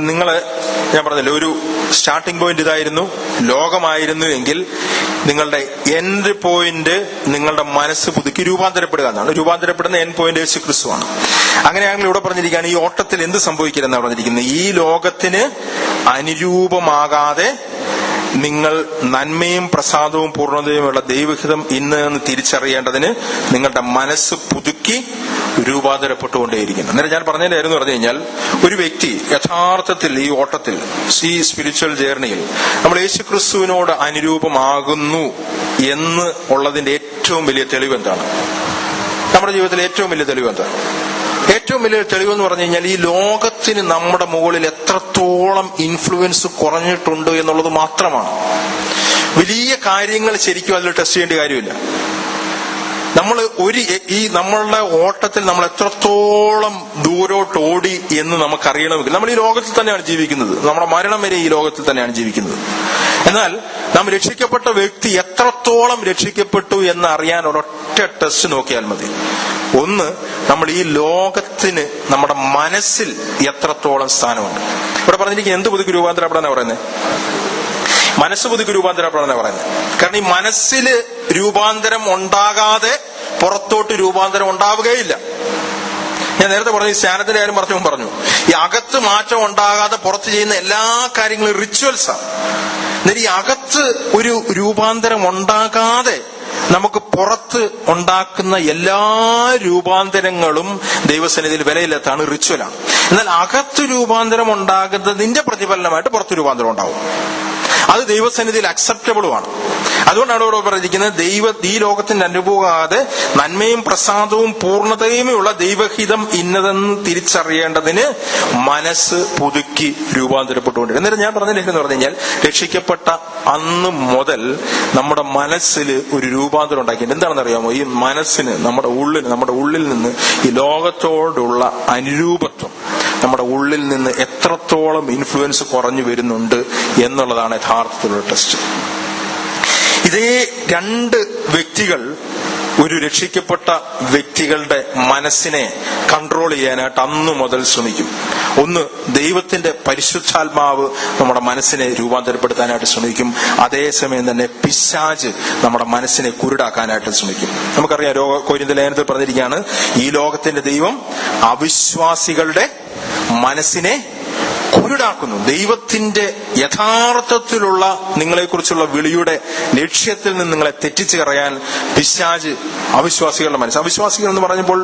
ഞാൻ പറഞ്ഞില്ലേ, ഒരു സ്റ്റാർട്ടിംഗ് പോയിന്റ് ഇതായിരുന്നു, ലോകമായിരുന്നു എങ്കിൽ നിങ്ങളുടെ എൻഡ് പോയിന്റ് നിങ്ങളുടെ മനസ്സ് പുതുക്കി രൂപാന്തരപ്പെടുക എന്നാണ്. രൂപാന്തരപ്പെടുന്ന എൻഡ് പോയിന്റ് യേശു ക്രിസ്തുവാണ്. അങ്ങനെയാണെങ്കിൽ ഇവിടെ പറഞ്ഞിരിക്കുകയാണ്, ഈ ഓട്ടത്തിൽ എന്ത് സംഭവിക്കരുതെന്നാണ് പറഞ്ഞിരിക്കുന്നത്. ഈ ലോകത്തിന് അനുരൂപമാകാതെ നിങ്ങൾ നന്മയും പ്രസാദവും പൂർണ്ണതയുമുള്ള ദൈവഹിതം ഇന്ന് എന്ന് തിരിച്ചറിയേണ്ടതിന് നിങ്ങളുടെ മനസ്സ് പുതുക്കി രൂപാന്തരപ്പെട്ടുകൊണ്ടേയിരിക്കുന്നു. അന്നേരം ഞാൻ പറഞ്ഞതിനായിരുന്നു പറഞ്ഞു കഴിഞ്ഞാൽ, ഒരു വ്യക്തി യഥാർത്ഥത്തിൽ ഈ ഓട്ടത്തിൽ, ഈ സ്പിരിച്വൽ ജേർണിയിൽ നമ്മൾ യേശുക്രിസ്തുവിനോട് അനുരൂപമാകുന്നു എന്ന് ഉള്ളതിന്റെ ഏറ്റവും വലിയ തെളിവ് എന്താണ്? നമ്മുടെ ജീവിതത്തിലെ ഏറ്റവും വലിയ തെളിവ് എന്താണ്? ഏറ്റവും വലിയ തെളിവെന്ന് പറഞ്ഞു കഴിഞ്ഞാൽ, ഈ ലോകത്തിന് നമ്മുടെ മുകളിൽ എത്രത്തോളം ഇൻഫ്ലുവൻസ് കുറഞ്ഞിട്ടുണ്ട് എന്നുള്ളത് മാത്രമാണ്. വലിയ കാര്യങ്ങൾ ശരിക്കും അതിൽ ടെസ്റ്റ് ചെയ്യേണ്ട കാര്യമില്ല. നമ്മൾ നമ്മളുടെ ഓട്ടത്തിൽ നമ്മൾ എത്രത്തോളം ദൂരോട്ട് ഓടി എന്ന് നമുക്കറിയണമെങ്കിൽ നമ്മൾ ഈ ലോകത്തിൽ തന്നെയാണ് ജീവിക്കുന്നത്. നമ്മുടെ മരണം വരെ ഈ ലോകത്തിൽ തന്നെയാണ് ജീവിക്കുന്നത്. എന്നാൽ നാം രക്ഷിക്കപ്പെട്ട വ്യക്തി എത്രത്തോളം രക്ഷിക്കപ്പെട്ടു എന്ന് അറിയാൻ ഒരൊറ്റ ടെസ്റ്റ് നോക്കിയാൽ മതി. ഒന്ന്, നമ്മൾ ഈ ലോകത്തിന് നമ്മുടെ മനസ്സിൽ എത്രത്തോളം സ്ഥാനമുണ്ട്. ഇവിടെ പറഞ്ഞിരിക്കുന്നത് എന്ത് പുതുക്കി രൂപാന്തരപ്പെടാനാണ് പറയുന്നത്? മനസ്സ് പുതുക്കി രൂപാന്തരപ്പെടാനാണ് പറയുന്നത്. കാരണം ഈ മനസ്സിൽ രൂപാന്തരം ഉണ്ടാകാതെ പുറത്തോട്ട് രൂപാന്തരം ഉണ്ടാവുകയില്ല. ഞാൻ നേരത്തെ പറഞ്ഞു, ഈ സ്നാനത്തിന്റെ കാര്യം പറഞ്ഞു, ഈ അകത്ത് മാറ്റം ഉണ്ടാകാതെ പുറത്ത് ചെയ്യുന്ന എല്ലാ കാര്യങ്ങളും റിച്വൽസാണ്. എന്നാൽ ഈ അകത്ത് ഒരു രൂപാന്തരം ഉണ്ടാകാതെ നമുക്ക് പുറത്ത് ഉണ്ടാക്കുന്ന എല്ലാ രൂപാന്തരങ്ങളും ദൈവസന്നിധിയിൽ വിലയില്ലാത്താണ്, റിച്വലാണ്. എന്നാൽ അകത്ത് രൂപാന്തരം ഉണ്ടാകുന്നതിന്റെ പ്രതിഫലനമായിട്ട് പുറത്ത് രൂപാന്തരം ഉണ്ടാവും. അത് ദൈവസന്നിധിയിൽ അക്സെപ്റ്റബിളുമാണ്. അതുകൊണ്ടാണ് ഇവിടെ പറഞ്ഞിരിക്കുന്നത്, ഈ ലോകത്തിന്റെ അനുഭവമാകാതെ നന്മയും പ്രസാദവും പൂർണ്ണതയുമുള്ള ദൈവഹിതം ഇന്നതെന്ന് തിരിച്ചറിയേണ്ടതിന് മനസ്സ് പുതുക്കി രൂപാന്തരപ്പെട്ടുകൊണ്ടിരിക്കും. എന്നിട്ട് ഞാൻ പറഞ്ഞില്ലെന്ന് പറഞ്ഞു കഴിഞ്ഞാൽ, രക്ഷിക്കപ്പെട്ട അന്ന് മുതൽ നമ്മുടെ മനസ്സിൽ ഒരു രൂപാന്തരം ഉണ്ടാക്കിയിട്ടുണ്ട്. എന്താണെന്ന് അറിയാമോ? ഈ മനസ്സിന്, നമ്മുടെ ഉള്ളിൽ നിന്ന് ഈ ലോകത്തോടുള്ള അനുരൂപത്വം നമ്മുടെ ഉള്ളിൽ നിന്ന് എത്രത്തോളം ഇൻഫ്ലുവൻസ് കുറഞ്ഞു വരുന്നുണ്ട് എന്നുള്ളതാണ് യഥാർത്ഥത്തിലുള്ള ടെസ്റ്റ്. ഇതേ രണ്ട് വ്യക്തികൾ ഒരു രക്ഷിക്കപ്പെട്ട വ്യക്തികളുടെ മനസ്സിനെ കൺട്രോൾ ചെയ്യാനായിട്ട് അന്നു മുതൽ ശ്രമിക്കും. ഒന്ന്, ദൈവത്തിന്റെ പരിശുദ്ധാത്മാവ് നമ്മുടെ മനസ്സിനെ രൂപാന്തരപ്പെടുത്താനായിട്ട് ശ്രമിക്കും. അതേസമയം തന്നെ പിശാച് നമ്മുടെ മനസ്സിനെ കുരുടാക്കാനായിട്ട് ശ്രമിക്കും. നമുക്കറിയാം, കൊരിന്ത്യർ ലേഖനത്തിൽ പറഞ്ഞിരിക്കുകയാണ്, ഈ ലോകത്തിന്റെ ദൈവം അവിശ്വാസികളുടെ മനസ്സിനെ കുരുടാക്കുന്നു. ദൈവത്തിന്റെ യഥാർത്ഥത്തിലുള്ള നിങ്ങളെക്കുറിച്ചുള്ള വിളിയുടെ ലക്ഷ്യത്തിൽ നിന്ന് നിങ്ങളെ തെറ്റിച്ച് കളയാൻ പിശാച് അവിശ്വാസികളുടെ മനസ്സ്. അവിശ്വാസികൾ എന്ന് പറഞ്ഞപ്പോൾ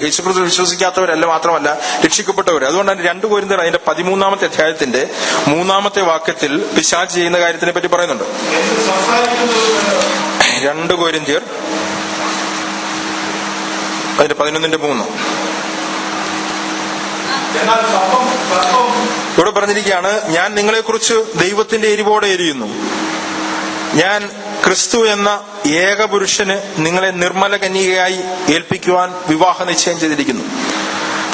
യേശുക്രിസ്തു വിശ്വസിക്കാത്തവരല്ല, മാത്രമല്ല രക്ഷിക്കപ്പെട്ടവർ. അതുകൊണ്ടാണ് 2 കൊരിന്ത്യർ അതിന്റെ 13-ാമത്തെ അധ്യായത്തിന്റെ 3-ാമത്തെ വാക്യത്തിൽ പിശാച് ചെയ്യുന്ന കാര്യത്തിനെ പറ്റി പറയുന്നുണ്ട്. 2 കൊരിന്ത്യർ അതിന്റെ 11-3. ഇവിടെ പറഞ്ഞിരിക്കുകയാണ്, ഞാൻ നിങ്ങളെക്കുറിച്ച് ദൈവത്തിന്റെ എരിവോടെ എരിയുന്നു. ഞാൻ ക്രിസ്തു എന്ന ഏകപുരുഷന് നിങ്ങളെ നിർമ്മല കന്യകയായി ഏൽപ്പിക്കുവാൻ വിവാഹ നിശ്ചയം ചെയ്തിരിക്കുന്നു.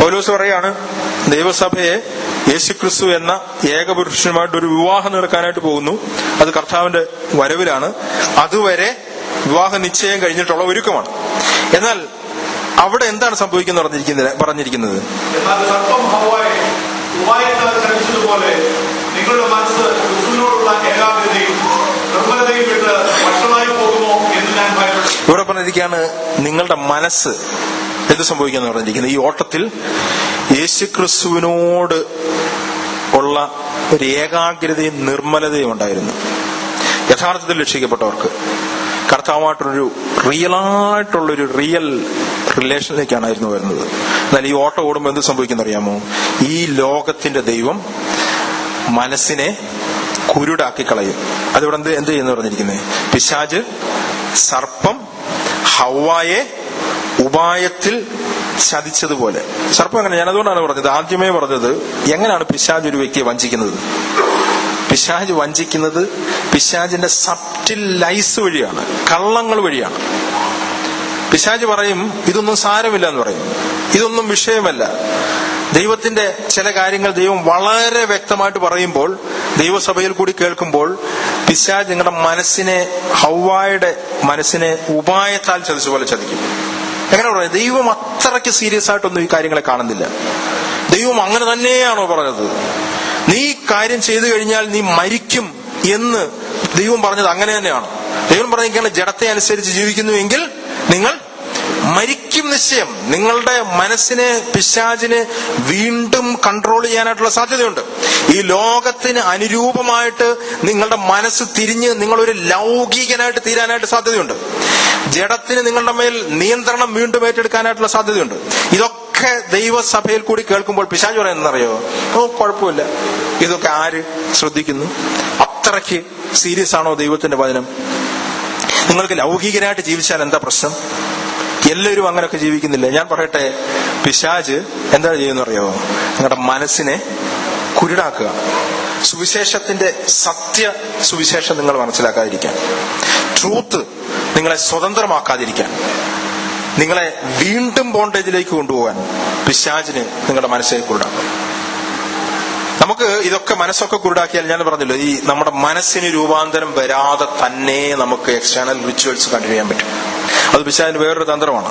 പൗലോസ് പറയാണ്, ദൈവസഭയെ യേശുക്രിസ്തു എന്ന ഏകപുരുഷനുമായിട്ട് ഒരു വിവാഹം നടക്കാനായിട്ട് പോകുന്നു. അത് കർത്താവിന്റെ വരവിലാണ്. അതുവരെ വിവാഹ നിശ്ചയം കഴിഞ്ഞിട്ടുള്ള ഒരുക്കമാണ്. എന്നാൽ അവിടെ എന്താണ് സംഭവിക്കുന്നത് പറഞ്ഞിരിക്കുന്നത്? നിങ്ങളുടെ മനസ്സ് ക്രിസ്തുവിനോടുള്ള ഏകാഗ്രതയും നിർമ്മലതയും വിട്ട് വഷളായി പോകുമോ എന്ന് ഞാൻ ഭയപ്പെട്ടു. ഇവിടെ പറഞ്ഞിരിക്കുകയാണ്, നിങ്ങളുടെ മനസ്സ് എന്ത് സംഭവിക്കാന്ന് പറഞ്ഞിരിക്കുന്നത്, ഈ ഓട്ടത്തിൽ യേശുക്രിസ്തുവിനോട് ഉള്ള ഒരു ഏകാഗ്രതയും നിർമ്മലതയും ഉണ്ടായിരുന്നു. യഥാർത്ഥത്തിൽ രക്ഷിക്കപ്പെട്ടവർക്ക് കർത്താവുമായിട്ടൊരു റിയലായിട്ടുള്ളൊരു റിലേഷനിലേക്കാണായിരുന്നു വരുന്നത്. എന്നാൽ ഈ ഓട്ടം ഓടുമ്പോൾ എന്ത് സംഭവിക്കുന്ന അറിയാമോ? ഈ ലോകത്തിന്റെ ദൈവം മനസ്സിനെ കുരുടാക്കി കളയും. അതിവിടെ എന്ത് ചെയ്യുന്നു പറഞ്ഞിരിക്കുന്നത്? പിശാച് സർപ്പം ഹവ്വായെ ഉപായത്തിൽ ചതിച്ചതുപോലെ. സർപ്പം അങ്ങനെ, ഞാൻ അതുകൊണ്ടാണ് പറഞ്ഞത്, ആദ്യമേ പറഞ്ഞത്, എങ്ങനെയാണ് പിശാച് ഒരു വ്യക്തിയെ വഞ്ചിക്കുന്നത്? പിശാച് വഞ്ചിക്കുന്നത് പിശാചിന്റെ സബ്റ്റിൽ ലൈസ് വഴിയാണ്, കള്ളങ്ങൾ വഴിയാണ്. പിശാച് പറയും, ഇതൊന്നും സാരമില്ല എന്ന് പറയും, ഇതൊന്നും വിഷയമല്ല. ദൈവത്തിന്റെ ചില കാര്യങ്ങൾ ദൈവം വളരെ വ്യക്തമായിട്ട് പറയുമ്പോൾ, ദൈവസഭയിൽ കൂടി കേൾക്കുമ്പോൾ, പിശാച് നിങ്ങളുടെ മനസ്സിനെ, ഹവ്വായുടെ മനസ്സിനെ ഉപായത്താൽ ചതിച്ചതുപോലെ ചതിക്കും. എങ്ങനെ പറയാം? ദൈവം അത്രയ്ക്ക് സീരിയസ് ആയിട്ടൊന്നും ഈ കാര്യങ്ങളെ കാണുന്നില്ല. ദൈവം അങ്ങനെ തന്നെയാണോ പറഞ്ഞത്? നീ കാര്യം ചെയ്തു കഴിഞ്ഞാൽ നീ മരിക്കും എന്ന് ദൈവം പറഞ്ഞത് അങ്ങനെ തന്നെയാണോ? ദൈവം പറഞ്ഞിരിക്കുകയാണ്, ജഡത്തെ അനുസരിച്ച് ജീവിക്കുന്നുവെങ്കിൽ നിങ്ങൾ മരിക്കും നിശ്ചയം. നിങ്ങളുടെ മനസ്സിനെ പിശാചിന് വീണ്ടും കൺട്രോൾ ചെയ്യാനായിട്ടുള്ള സാധ്യതയുണ്ട്. ഈ ലോകത്തിന് അനുരൂപമായിട്ട് നിങ്ങളുടെ മനസ്സ് തിരിഞ്ഞ് നിങ്ങളൊരു ലൗകികനായിട്ട് തീരാനായിട്ട് സാധ്യതയുണ്ട്. ജഡത്തിന് നിങ്ങളുടെ മേൽ നിയന്ത്രണം വീണ്ടും ഏറ്റെടുക്കാനായിട്ടുള്ള സാധ്യതയുണ്ട്. ഇതൊക്കെ ദൈവസഭയിൽ കൂടി കേൾക്കുമ്പോൾ പിശാച് പറയുന്നറിയോ? കുഴപ്പമില്ല, ഇതൊക്കെ ആര് ശ്രദ്ധിക്കുന്നു? അത്രയ്ക്ക് സീരിയസ് ആണോ ദൈവത്തിന്റെ വചനം? നിങ്ങൾക്ക് ലൗകികനായിട്ട് ജീവിച്ചാൽ എന്താ പ്രശ്നം? എല്ലാവരും അങ്ങനെയൊക്കെ ജീവിക്കുന്നില്ല. ഞാൻ പറയട്ടെ, പിശാച് എന്താ ചെയ്യുന്ന അറിയോ? നിങ്ങളുടെ മനസ്സിനെ കുരുടാക്കുക. സുവിശേഷത്തിന്റെ സത്യ സുവിശേഷം നിങ്ങൾ മനസ്സിലാക്കാതിരിക്കാൻ, ട്രൂത്ത് നിങ്ങളെ സ്വതന്ത്രമാക്കാതിരിക്കാൻ, നിങ്ങളെ വീണ്ടും ബോണ്ടേജിലേക്ക് കൊണ്ടുപോകാൻ പിശാചിന് നിങ്ങളുടെ മനസ്സിനെ കുരുടാക്കും. നമുക്ക് ഇതൊക്കെ മനസ്സൊക്കെ കുരുടാക്കിയാൽ, ഞാൻ പറഞ്ഞല്ലോ, ഈ നമ്മുടെ മനസ്സിന് രൂപാന്തരം വരാതെ തന്നെ നമുക്ക് എക്സ്റ്റേണൽ റിച്വൽസ് കണ്ടിന്യൂ ചെയ്യാൻ പറ്റും. അത് പിശാചിന് വേറൊരു തന്ത്രമാണ്.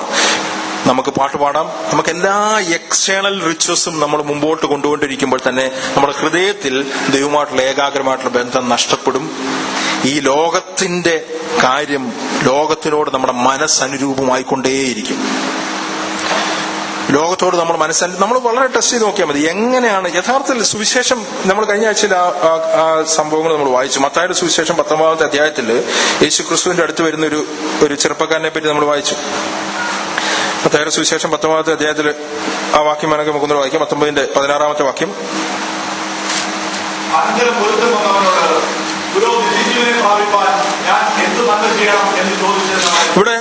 നമുക്ക് പാട്ട് പാടാം, നമുക്ക് എല്ലാ എക്സ്റ്റേണൽ റിച്വൽസും നമ്മൾ മുമ്പോട്ട് കൊണ്ടുകൊണ്ടിരിക്കുമ്പോൾ തന്നെ നമ്മുടെ ഹൃദയത്തിൽ ദൈവമായിട്ടുള്ള ഏകാഗ്രമായിട്ടുള്ള ബന്ധം നഷ്ടപ്പെടും. ഈ ലോകത്തിന്റെ കാര്യം ലോകത്തിനോട് നമ്മുടെ മനസ്സനുരൂപമായിക്കൊണ്ടേയിരിക്കും. ലോകത്തോട് നമ്മൾ നമ്മൾ വളരെ ടെസ്റ്റ് ചെയ്ത് നോക്കിയാൽ മതി. എങ്ങനെയാണ് യഥാർത്ഥത്തിൽ സുവിശേഷം? നമ്മൾ കഴിഞ്ഞ ആഴ്ചയിൽ ആ സംഭവങ്ങൾ നമ്മൾ വായിച്ചു. മത്തായിയുടെ സുവിശേഷം 19-ാമത്തെ അധ്യായത്തിൽ യേശുക്രിസ്തുവിന്റെ അടുത്ത് വരുന്ന ഒരു ചെറുപ്പക്കാരനെ പറ്റി നമ്മൾ വായിച്ചു. മത്തായിയുടെ സുവിശേഷം 19-ാമത്തെ അധ്യായത്തിൽ ആ വാക്യം വേണമെങ്കിൽ നമുക്കൊന്ന് വായിക്കാം. 19-ന്റെ 16-ാമത്തെ വാക്യം. ഇവിടെ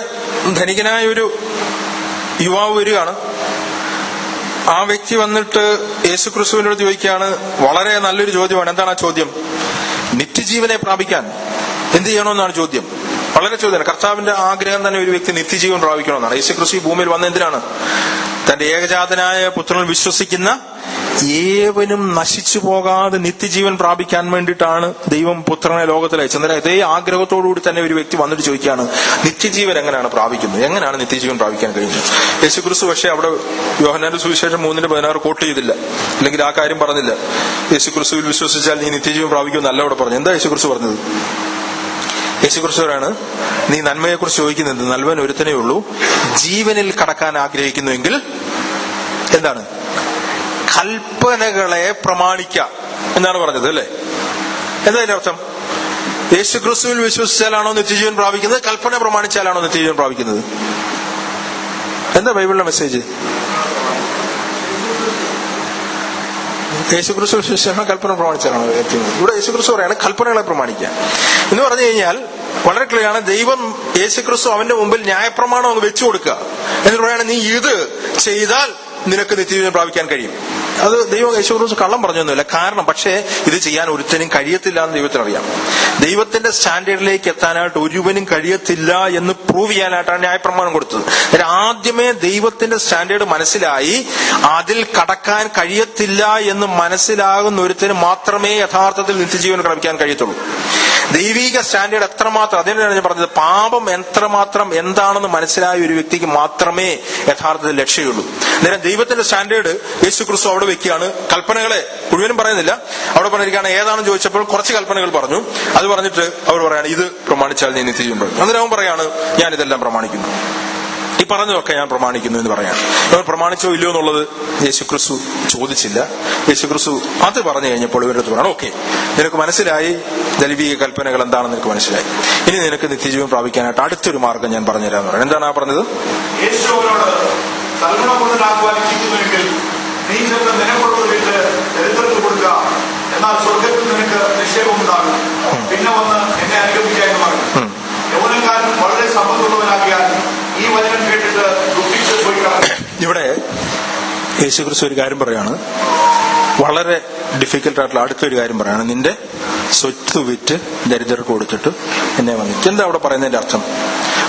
ധനികനായ ഒരു യുവാവ് വരികയാണ്. ആ വ്യക്തി വന്നിട്ട് യേശുക്രിസ്തുവിനോട് ചോദിക്കുകയാണ്. വളരെ നല്ലൊരു ചോദ്യമാണ്. എന്താണ് ആ ചോദ്യം? നിത്യജീവനെ പ്രാപിക്കാൻ എന്ത് ചെയ്യണമെന്നാണ് ചോദ്യം. വളരെ ചോദ്യമാണ്. കർത്താവിന്റെ ആഗ്രഹം തന്നെ ഒരു വ്യക്തി നിത്യജീവൻ പ്രാപിക്കണമെന്നാണ്. യേശുക്രിസ്തു ഭൂമിയിൽ വന്ന എന്തിനാണ്? തന്റെ ഏകജാതനായ പുത്രനിൽ വിശ്വസിക്കുന്ന ഏവനും നശിച്ചു പോകാതെ നിത്യജീവൻ പ്രാപിക്കാൻ വേണ്ടിയിട്ടാണ് ദൈവം പുത്രനെ ലോകത്തിൽ അയച്ചത്. അന്നേരം ഇതേ ആഗ്രഹത്തോടുകൂടി തന്നെ ഒരു വ്യക്തി വന്നിട്ട് ചോദിക്കുകയാണ്, നിത്യജീവൻ എങ്ങനെയാണ് പ്രാപിക്കുന്നത്? എങ്ങനെയാണ് നിത്യജീവൻ പ്രാപിക്കാൻ കഴിയുന്നത്? യേശുക്രിസ്തു പക്ഷേ അവിടെ യോഹന്നാന്റെ സുവിശേഷം 3:16 കോട്ട് ചെയ്തില്ല, അല്ലെങ്കിൽ ആ കാര്യം പറഞ്ഞില്ല. യേശുക്രിസ്തുവിൽ വിശ്വസിച്ചാൽ നീ നിത്യജീവൻ പ്രാപിക്കുമെന്നല്ല അവിടെ പറഞ്ഞു. എന്താ യേശുക്രിസ്തു പറഞ്ഞത്? യേശുക്രിസ്തുവാണ്, നീ നന്മയെക്കുറിച്ച് ചോദിക്കുന്നത്. നല്ലവൻ ഒരുത്തനേ ഉള്ളൂ. ജീവനിൽ കടക്കാൻ ആഗ്രഹിക്കുന്നുവെങ്കിൽ എന്താണ്? കൽപ്പനകളെ പ്രമാണിക്കാം എന്നാണ് പറഞ്ഞത്, അല്ലേ? എന്താ അതിന്റെ അർത്ഥം? യേശുക്രിസ്തുവിൽ വിശ്വസിച്ചാലാണോ നിത്യജീവൻ പ്രാപിക്കുന്നത്? കൽപ്പന പ്രമാണിച്ചാലാണോ നിത്യജീവൻ പ്രാപിക്കുന്നത്? എന്താ ബൈബിളിലെ മെസ്സേജ്? യേശുക്രിസ്തു വിശ്വസിച്ചാണോ കൽപ്പന പ്രമാണിച്ചാലാണോ? ഇവിടെ യേശുക്രിസ്തു പറയാണ് കൽപ്പനകളെ പ്രമാണിക്കുക എന്ന് പറഞ്ഞു കഴിഞ്ഞാൽ വളരെ ക്ലിയർ ആണ്. ദൈവം യേശുക്രിസ്തു അവന്റെ മുമ്പിൽ ന്യായപ്രമാണം അങ്ങ് വെച്ചു കൊടുക്കുക. എന്നിട്ട് പറയാണ്, നീ ഇത് ചെയ്താൽ നിനക്ക് നിത്യജീവൻ പ്രാപിക്കാൻ കഴിയും. അത് ദൈവം യേശുക്രിസ്തു കള്ളം പറഞ്ഞൊന്നുമില്ല. കാരണം പക്ഷേ ഇത് ചെയ്യാൻ ഒരുത്തനും കഴിയത്തില്ല എന്ന് ദൈവത്തിനറിയാം. ദൈവത്തിന്റെ സ്റ്റാൻഡേർഡിലേക്ക് എത്താനായിട്ട് ഒരുവനും കഴിയത്തില്ല എന്ന് പ്രൂവ് ചെയ്യാനായിട്ടാണ് ന്യായപ്രമാണം കൊടുത്തത്. ആദ്യമേ ദൈവത്തിന്റെ സ്റ്റാൻഡേർഡ് മനസ്സിലായി അതിൽ കടക്കാൻ കഴിയത്തില്ല എന്ന് മനസ്സിലാകുന്ന ഒരുത്തന് മാത്രമേ യഥാർത്ഥത്തിൽ നിത്യജീവൻ പ്രാപിക്കാൻ കഴിയത്തുള്ളൂ. ദൈവിക സ്റ്റാൻഡേർഡ് എത്രമാത്രം, അതിനാണ് ഞാൻ പറഞ്ഞത്, പാപം എത്രമാത്രം എന്താണെന്ന് മനസ്സിലായ ഒരു വ്യക്തിക്ക് മാത്രമേ യഥാർത്ഥത്തിൽ രക്ഷയുള്ളൂ. നേരം ദൈവത്തിന്റെ സ്റ്റാൻഡേർഡ് യേശുക്രിസ്തു അവിടെ വെക്കുകയാണ്. കൽപ്പനകളെ മുഴുവനും പറയുന്നില്ല, അവിടെ പറഞ്ഞിരിക്കുകയാണ്. ഏതാണെന്ന് ചോദിച്ചപ്പോൾ കുറച്ച് കൽപ്പനകൾ പറഞ്ഞു. അത് പറഞ്ഞിട്ട് അവർ പറയാണ്, ഇത് പ്രമാണിച്ചാൽ നീ നിത്യജീവൻ പ്രാപിക്കും. അന്നേരം അവൻ പറയാണ്, ഞാൻ ഇതെല്ലാം പ്രമാണിക്കുന്നു, ഈ പറഞ്ഞതൊക്കെ ഞാൻ പ്രമാണിക്കുന്നു എന്ന് പറയാണ്. അവർ പ്രമാണിച്ചോ ഇല്ലയോ എന്നുള്ളത് യേശുക്രിസ്തു ചോദിച്ചില്ല. യേശുക്രിസ്തു അത് പറഞ്ഞു കഴിഞ്ഞപ്പോൾ ഇവരുടെ അടുത്ത് പറയണം, ഓക്കെ, നിനക്ക് മനസ്സിലായി ദൈവിക കൽപ്പനകൾ എന്താണെന്ന് നിനക്ക് മനസ്സിലായി. ഇനി നിനക്ക് നിത്യജീവൻ പ്രാപിക്കാനായിട്ട് അടുത്തൊരു മാർഗം ഞാൻ പറഞ്ഞുതരാന്ന് പറയാം. എന്താണ് ആ പറഞ്ഞത്? എന്നാൽ സ്വർഗത്തിൽ നിനക്ക് നിക്ഷേപമുണ്ടാകും, പിന്നെ വന്ന് എന്നെ അനുഗമിക്കുക എന്ന് പറഞ്ഞു. യൗവനക്കാരൻ വളരെ സമ്പത്തുള്ളവനാകിയാൽ ഈ വചനം കേട്ടിട്ട് ദുഃഖിച്ച് പോയി കളഞ്ഞു. ഇവിടെ യേശുക്രിസ്തു ഒരു കാര്യം പറയാണ്, വളരെ ഡിഫിക്കൽട്ട് ആയിട്ടുള്ള അടുത്തൊരു കാര്യം പറയാണ്. നിന്റെ സ്വത്ത് വിറ്റ് ദരിദ്രർക്ക് കൊടുത്തിട്ട് എന്നെ വന്നിട്ട്. എന്താ അവിടെ പറയുന്നതിന്റെ അർത്ഥം?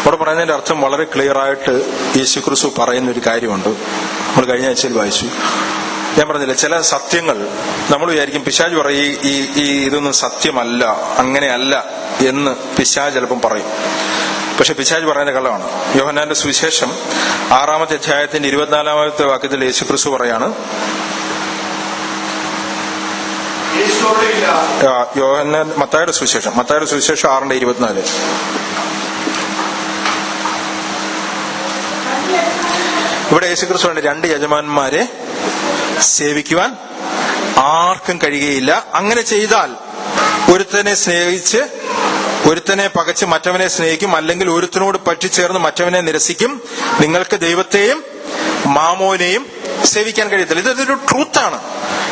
അവിടെ പറയുന്നതിന്റെ അർത്ഥം വളരെ ക്ലിയർ ആയിട്ട് യേശുക്രിസ്തു പറയുന്ന ഒരു കാര്യമുണ്ട്. നമ്മൾ കഴിഞ്ഞ ആഴ്ചയിൽ വായിച്ചു. ഞാൻ പറഞ്ഞില്ല, ചില സത്യങ്ങൾ നമ്മൾ വിചാരിക്കും, പിശാച് പറയും ഈ ഇതൊന്നും സത്യമല്ല, അങ്ങനെയല്ല എന്ന് പിശാച് ചിലപ്പം പറയും. പക്ഷെ പിശാച് പറയുന്ന കള്ളമാണ്. യോഹന്നാന്റെ സുവിശേഷം 6-ാമത്തെ അധ്യായത്തിന്റെ 24-ാമത്തെ വാക്യത്തിൽ യേശുക്രിസ്തു പറയാണ്, മത്തായിയുടെ സുവിശേഷം 6:24, ഇവിടെ യേശുക്രിസ്തു ഉണ്ട്, 2 യജമാനന്മാരെ സേവിക്കുവാൻ ആർക്കും കഴിയുകയില്ല. അങ്ങനെ ചെയ്താൽ ഒരുത്തനെ സ്നേഹിച്ച് ഒരുത്തനെ പകച്ച് മറ്റവനെ സ്നേഹിക്കും, അല്ലെങ്കിൽ ഒരുത്തനോട് പറ്റിച്ചേർന്ന് മറ്റവനെ നിരസിക്കും. നിങ്ങൾക്ക് ദൈവത്തെയും മാമോനെയും സേവിക്കാൻ കഴിയത്തില്ല. ഇതൊരു ട്രൂത്താണ്,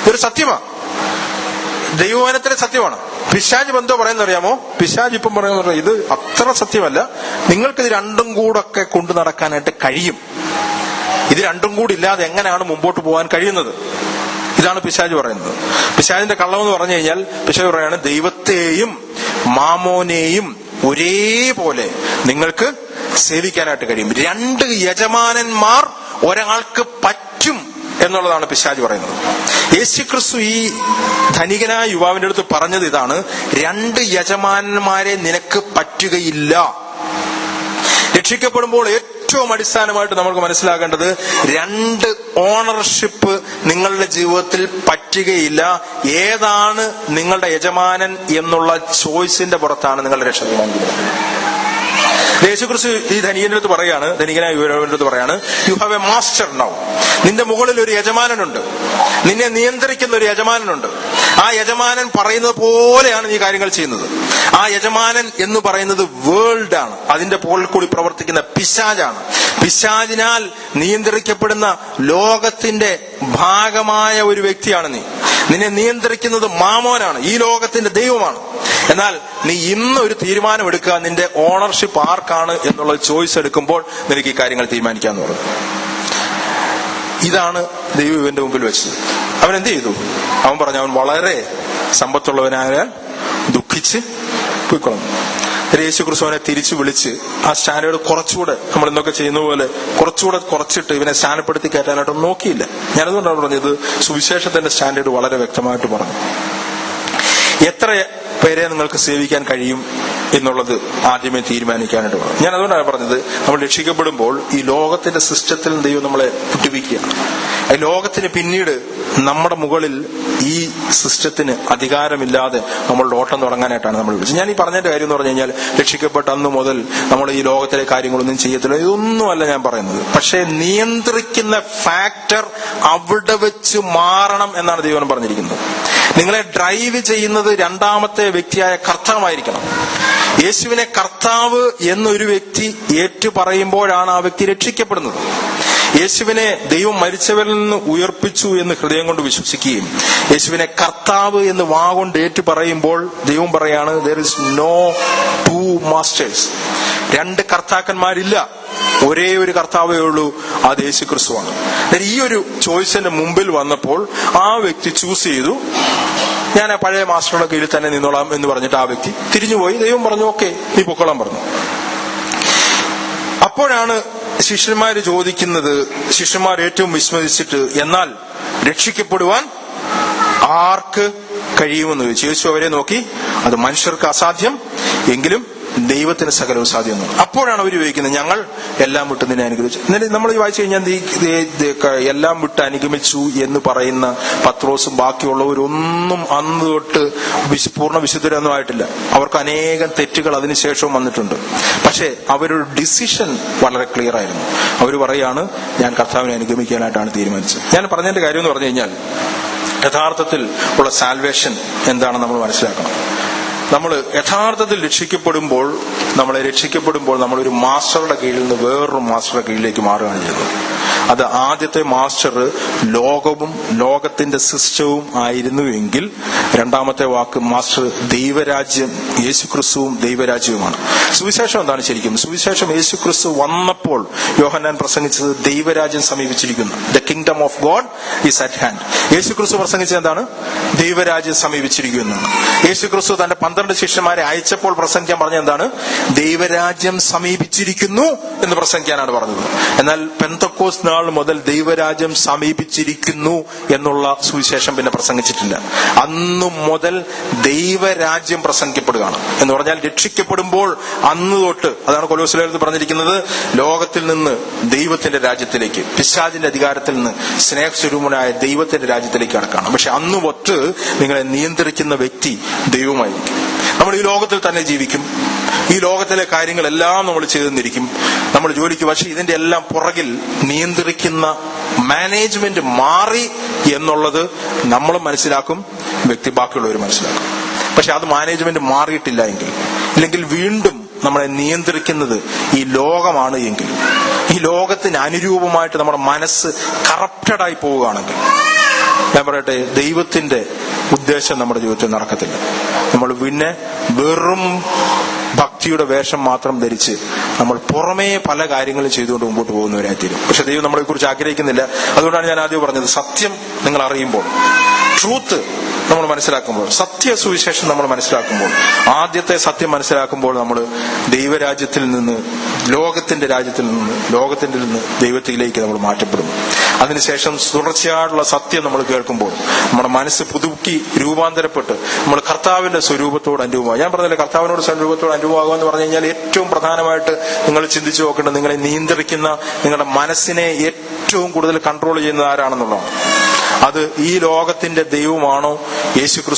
ഇതൊരു സത്യമാണ്, ദൈവവചനത്തിലെ സത്യമാണ്. പിശാച് എന്തോ പറയുന്നത് അറിയാമോ? പിശാച് ഇപ്പം പറയുന്നത് ഇത് അത്ര സത്യമല്ല, നിങ്ങൾക്കിത് രണ്ടും കൂടൊക്കെ കൊണ്ടു നടക്കാനായിട്ട് കഴിയും. ഇത് രണ്ടും കൂടി ഇല്ലാതെ എങ്ങനെയാണ് മുമ്പോട്ട് പോകാൻ കഴിയുന്നത്? ഇതാണ് പിശാച് പറയുന്നത്. പിശാചിന്റെ കള്ളമെന്ന് പറഞ്ഞു കഴിഞ്ഞാൽ പിശാച് പറയാണ്, ദൈവത്തെയും മാമോനെയും ഒരേപോലെ നിങ്ങൾക്ക് സേവിക്കാനായിട്ട് കഴിയും. 2 യജമാനന്മാർ ഒരാൾക്ക് പറ്റും എന്നുള്ളതാണ് പിശാച് പറയുന്നത്. യേശുക്രിസ്തു ഈ ധനികനായ യുവാവിന്റെ അടുത്ത് പറഞ്ഞത് ഇതാണ്, 2 യജമാനന്മാരെ നിനക്ക് പറ്റുകയില്ല. രക്ഷിക്കപ്പെടുമ്പോൾ ഏറ്റവും അടിസ്ഥാനമായിട്ട് നമുക്ക് മനസ്സിലാക്കേണ്ടത് 2 ഓണർഷിപ്പ് നിങ്ങളുടെ ജീവിതത്തിൽ പറ്റുകയില്ല. ഏതാണ് നിങ്ങളുടെ യജമാനൻ എന്നുള്ള ചോയ്സിന്റെ പുറത്താണ് നിങ്ങളുടെ രക്ഷ തീരുമാനിക്കുന്നത്. യേശുക്രിസ്തു ഈ ധനികന്റെ അടുത്ത് പറയാണ്, ധനികനായ യുവാവിന്റെ അടുത്ത് പറയാണ്, you have A master now. നിന്റെ മുകളിൽ ഒരു യജമാനനുണ്ട്, നിന്നെ നിയന്ത്രിക്കുന്ന ഒരു യജമാനനുണ്ട്. ആ യജമാനൻ പറയുന്നത് പോലെയാണ് നീ കാര്യങ്ങൾ ചെയ്യുന്നത്. ആ യജമാനൻ എന്ന് പറയുന്നത് വേൾഡ് ആണ്, അതിന്റെ പുറകിൽ കൂടി പ്രവർത്തിക്കുന്ന പിശാചാണ്. പിശാചിനാൽ നിയന്ത്രിക്കപ്പെടുന്ന ലോകത്തിന്റെ ഭാഗമായ ഒരു വ്യക്തിയാണ് നീ. നിന്നെ നിയന്ത്രിക്കുന്നത് മാമോനാണ്, ഈ ലോകത്തിന്റെ ദൈവമാണ്. എന്നാൽ നീ ഇന്ന് ഒരു തീരുമാനം എടുക്കുക, നിന്റെ ഓണർഷിപ്പ് ആർക്കാണ് എന്നുള്ള ചോയ്സ് എടുക്കുമ്പോൾ നിനക്ക് ഈ കാര്യങ്ങൾ തീരുമാനിക്കാന്ന് പറഞ്ഞു. ഇതാണ് ദൈവം ഇവന്റെ മുമ്പിൽ വെച്ചത്. അവൻ എന്ത് ചെയ്തു? അവൻ പറഞ്ഞു, അവൻ വളരെ സമ്പത്തുള്ളവനായാൽ ദുഃഖിച്ച് പോയിക്കൊള്ളും. യേശുക്രിസ്തുവിനെ തിരിച്ചു വിളിച്ച് ആ സ്റ്റാൻഡേർഡ് കുറച്ചുകൂടെ, നമ്മൾ ഇന്നൊക്കെ ചെയ്യുന്ന പോലെ കുറച്ചുകൂടെ കുറച്ചിട്ട് ഇവനെ സ്ഥാനപ്പെടുത്തി കയറ്റാനായിട്ടൊന്നും നോക്കിയില്ല. ഞാനതുകൊണ്ടാണ് പറഞ്ഞത്, സുവിശേഷത്തിന്റെ സ്റ്റാൻഡേർഡ് വളരെ വ്യക്തമായിട്ട് പറഞ്ഞു. എത്ര പേരെ നിങ്ങൾക്ക് സേവിക്കാൻ കഴിയും എന്നുള്ളത് ആദ്യമേ തീരുമാനിക്കാനായിട്ട് വേണം. ഞാൻ അതുകൊണ്ടാണ് പറഞ്ഞത്, നമ്മൾ രക്ഷിക്കപ്പെടുമ്പോൾ ഈ ലോകത്തിന്റെ സിസ്റ്റത്തിൽ ദൈവം നമ്മളെ വിട്ടുവയ്ക്കുകയാണ്. ഈ ലോകത്തിന് പിന്നീട് നമ്മുടെ മുകളിൽ ഈ സിസ്റ്റത്തിന് അധികാരമില്ലാതെ നമ്മളുടെ ഓട്ടം തുടങ്ങാനായിട്ടാണ് നമ്മൾ വിളിച്ചത്. ഞാൻ ഈ പറഞ്ഞതിന്റെ കാര്യം എന്ന് പറഞ്ഞു കഴിഞ്ഞാൽ, രക്ഷിക്കപ്പെട്ട അന്ന് മുതൽ നമ്മൾ ഈ ലോകത്തിലെ കാര്യങ്ങളൊന്നും ചെയ്യത്തില്ല, ഇതൊന്നുമല്ല ഞാൻ പറയുന്നത്. പക്ഷെ നിയന്ത്രിക്കുന്ന ഫാക്ടർ അവിടെ വെച്ച് മാറണം എന്നാണ് ദൈവം പറഞ്ഞിരിക്കുന്നത്. നിങ്ങളെ ഡ്രൈവ് ചെയ്യുന്നത് 2ാമത്തെ വ്യക്തിയായ കർത്താവായിരിക്കണം. യേശുവിനെ കർത്താവ് എന്നൊരു വ്യക്തി ഏറ്റു പറയുമ്പോഴാണ് ആ വ്യക്തി രക്ഷിക്കപ്പെടുന്നത്. യേശുവിനെ ദൈവം മരിച്ചവരിൽ നിന്ന് ഉയർപ്പിച്ചു എന്ന് ഹൃദയം കൊണ്ട് വിശ്വസിക്കുകയും യേശുവിനെ കർത്താവ് എന്ന് വാഗൊണ്ട് ഏറ്റു പറയുമ്പോൾ ദൈവം പറയാണ്, there is no 2 masters. 2 കർത്താക്കന്മാരില്ല, ഒരേ ഒരു കർത്താവേ ഉള്ളൂ, അത് യേശുക്രിസ്തുവാണ്. ഈ ഒരു ചോയ്സിന്റെ മുമ്പിൽ വന്നപ്പോൾ ആ വ്യക്തി ചൂസ് ചെയ്തു, ഞാൻ ആ പഴയ മാസ്റ്ററുടെ കീഴിൽ തന്നെ നിന്നോളാം എന്ന് പറഞ്ഞിട്ട് ആ വ്യക്തി തിരിഞ്ഞുപോയി. ദൈവം പറഞ്ഞു, ഓക്കെ നീ പൊക്കോളാൻ പറഞ്ഞു. അപ്പോഴാണ് ശിഷ്യന്മാര് ചോദിക്കുന്നത്, ശിഷ്യന്മാർ ഏറ്റവും വിസ്മരിച്ചിട്ട്, എന്നാൽ രക്ഷിക്കപ്പെടുവാൻ ആർക്ക് കഴിയുമെന്ന് ചോദിച്ചു. യേശു അവരെ നോക്കി, അത് മനുഷ്യർക്ക് അസാധ്യം, എങ്കിലും ദൈവത്തിന് സകലവും സാധ്യം. അപ്പോഴാണ് അവർ ചോദിക്കുന്നത്, ഞങ്ങൾ എല്ലാം വിട്ട് നിന്നെ അനുഗമിച്ചു. എന്നിട്ട് നമ്മൾ വായിച്ചു കഴിഞ്ഞാൽ എല്ലാം വിട്ട് അനുഗമിച്ചു എന്ന് പറയുന്ന പത്രോസും ബാക്കിയുള്ളവരൊന്നും അന്ന് തൊട്ട് പൂർണ്ണ വിശുദ്ധരൊന്നും ആയിട്ടില്ല. അവർക്ക് അനേകം തെറ്റുകൾ അതിനുശേഷവും വന്നിട്ടുണ്ട്. പക്ഷെ അവരുടെ ഡിസിഷൻ വളരെ ക്ലിയർ ആയിരുന്നു. അവർ പറയാണ്, ഞാൻ കർത്താവിനെ അനുഗമിക്കാനായിട്ടാണ് തീരുമാനിച്ചത്. ഞാൻ പറഞ്ഞതിന്റെ കാര്യം എന്ന് പറഞ്ഞു കഴിഞ്ഞാൽ, യഥാർത്ഥത്തിൽ ഉള്ള സാൽവേഷൻ എന്താണെന്ന് നമ്മൾ മനസ്സിലാക്കണം. നമ്മൾ യഥാർത്ഥത്തിൽ രക്ഷിക്കപ്പെടുമ്പോൾ നമ്മളൊരു മാസ്റ്ററുടെ കീഴിൽ നിന്ന് വേറൊരു മാസ്റ്ററുടെ കീഴിലേക്ക് മാറുകയാണ് ചെയ്യുന്നത്. അത് ആദ്യത്തെ മാസ്റ്റർ ലോകവും ലോകത്തിന്റെ സിസ്റ്റവും ആയിരുന്നുവെങ്കിൽ, 2ാമത്തെ വാക്ക് മാസ്റ്റർ ദൈവരാജ്യം, യേശുക്രിസ്തുവും ദൈവരാജ്യവുമാണ്. സുവിശേഷം എന്താണ് ശരിക്കും? സുവിശേഷം യേശുക്രിസ്തു വന്നപ്പോൾ യോഹന്നാൻ പ്രസംഗിച്ചത് ദൈവരാജ്യം സമീപിച്ചിരിക്കുന്നു, the kingdom of God is at hand. Yesukristu പ്രസംഗിച്ചത് എന്താണ്? ദൈവരാജ്യം സമീപിച്ചിരിക്കുന്നു. യേശുക്രിസ്തു തന്റെ 12 ശിഷ്യന്മാരെ അയച്ചപ്പോൾ പ്രസംഗിക്കാൻ പറഞ്ഞ എന്താണ്? ദൈവരാജ്യം സമീപിച്ചിരിക്കുന്നു എന്ന് പ്രസംഗിക്കാനാണ് പറഞ്ഞത്. എന്നാൽ പെന്തക്കോസ്ത് നാൾ മുതൽ ദൈവരാജ്യം സമീപിച്ചിരിക്കുന്നു എന്നുള്ള സുവിശേഷം പിന്നെ പ്രസംഗിച്ചിട്ടില്ല. അന്നു മുതൽ ദൈവരാജ്യം പ്രസംഗിക്കപ്പെടുകയാണ് എന്ന് പറഞ്ഞാൽ രക്ഷിക്കപ്പെടുമ്പോൾ അന്ന് തൊട്ട്, അതാണ് കൊലോസ്യർ പറഞ്ഞിരിക്കുന്നത്, ലോകത്തിൽ നിന്ന് ദൈവത്തിന്റെ രാജ്യത്തിലേക്ക്, പിശാചിന്റെ അധികാരത്തിൽ നിന്ന് സ്നേഹസ്വരൂപനായ ദൈവത്തിന്റെ രാജ്യത്തിലേക്ക് കടക്കാണ്. പക്ഷെ അന്ന് തൊട്ട് നിങ്ങളെ നിയന്ത്രിക്കുന്ന വ്യക്തി ദൈവമായിരിക്കും. നമ്മൾ ഈ ലോകത്തിൽ തന്നെ ജീവിക്കും, ഈ ലോകത്തിലെ കാര്യങ്ങളെല്ലാം നമ്മൾ ചെയ്തെന്നിരിക്കും, നമ്മൾ ജോലിക്ക്. പക്ഷെ ഇതിന്റെ എല്ലാം പുറകിൽ നിയന്ത്രിക്കുന്ന മാനേജ്മെന്റ് മാറി എന്നുള്ളത് നമ്മളും മനസ്സിലാക്കും, വ്യക്തി ബാക്കിയുള്ളവർ മനസ്സിലാക്കും. പക്ഷെ അത് മാനേജ്മെന്റ് മാറിയിട്ടില്ല എങ്കിൽ, ഇല്ലെങ്കിൽ വീണ്ടും നമ്മളെ നിയന്ത്രിക്കുന്നത് ഈ ലോകമാണ് എങ്കിൽ, ഈ ലോകത്തിന് അനുരൂപമായിട്ട് നമ്മുടെ മനസ്സ് കറപ്റ്റഡായി പോവുകയാണെങ്കിൽ, ഞാൻ പറയട്ടെ, ദൈവത്തിന്റെ ഉദ്ദേശം നമ്മുടെ ജീവിതത്തിൽ നടക്കത്തില്ല. നമ്മൾ പിന്നെ വെറും ഭക്തിയുടെ വേഷം മാത്രം ധരിച്ച് നമ്മൾ പുറമേ പല കാര്യങ്ങളും ചെയ്തുകൊണ്ട് മുമ്പോട്ട് പോകുന്നവരായി തീരും. പക്ഷെ ദൈവം നമ്മളെ കുറിച്ച് ആഗ്രഹിക്കുന്നില്ല. അതുകൊണ്ടാണ് ഞാൻ ആദ്യം പറഞ്ഞത്, സത്യം നിങ്ങൾ അറിയുമ്പോൾ, ട്രൂത്ത് നമ്മൾ മനസ്സിലാക്കുമ്പോൾ, സത്യ സുവിശേഷം നമ്മൾ മനസ്സിലാക്കുമ്പോൾ, ആദ്യത്തെ സത്യം മനസ്സിലാക്കുമ്പോൾ നമ്മൾ ദൈവരാജ്യത്തിൽ നിന്ന്, ലോകത്തിന്റെ രാജ്യത്തിൽ നിന്ന്, ലോകത്തിന്റെ നിന്ന് ദൈവത്തിലേക്ക് നമ്മൾ മാറ്റപ്പെടും. അതിനുശേഷം തുടർച്ചയായിട്ടുള്ള സത്യം നമ്മൾ കേൾക്കുമ്പോൾ നമ്മുടെ മനസ്സ് പുതുക്കി രൂപാന്തരപ്പെട്ട് നമ്മൾ കർത്താവിന്റെ സ്വരൂപത്തോട് അനുഭവമാകും. ഞാൻ പറഞ്ഞില്ല, കർത്താവിനോട് സ്വരൂപത്തോട് അനുഭവമാകുക എന്ന് പറഞ്ഞു കഴിഞ്ഞാൽ ഏറ്റവും പ്രധാനമായിട്ട് നിങ്ങൾ ചിന്തിച്ചു നോക്കേണ്ടത്, നിങ്ങളെ നിയന്ത്രിക്കുന്ന, നിങ്ങളുടെ മനസ്സിനെ ഏറ്റവും കൂടുതൽ കൺട്രോൾ ചെയ്യുന്നത് ആരാണെന്നുള്ളതാണ്. അത് ഈ ലോകത്തിന്റെ ദൈവമാണോ യേശുക്രിസ്തു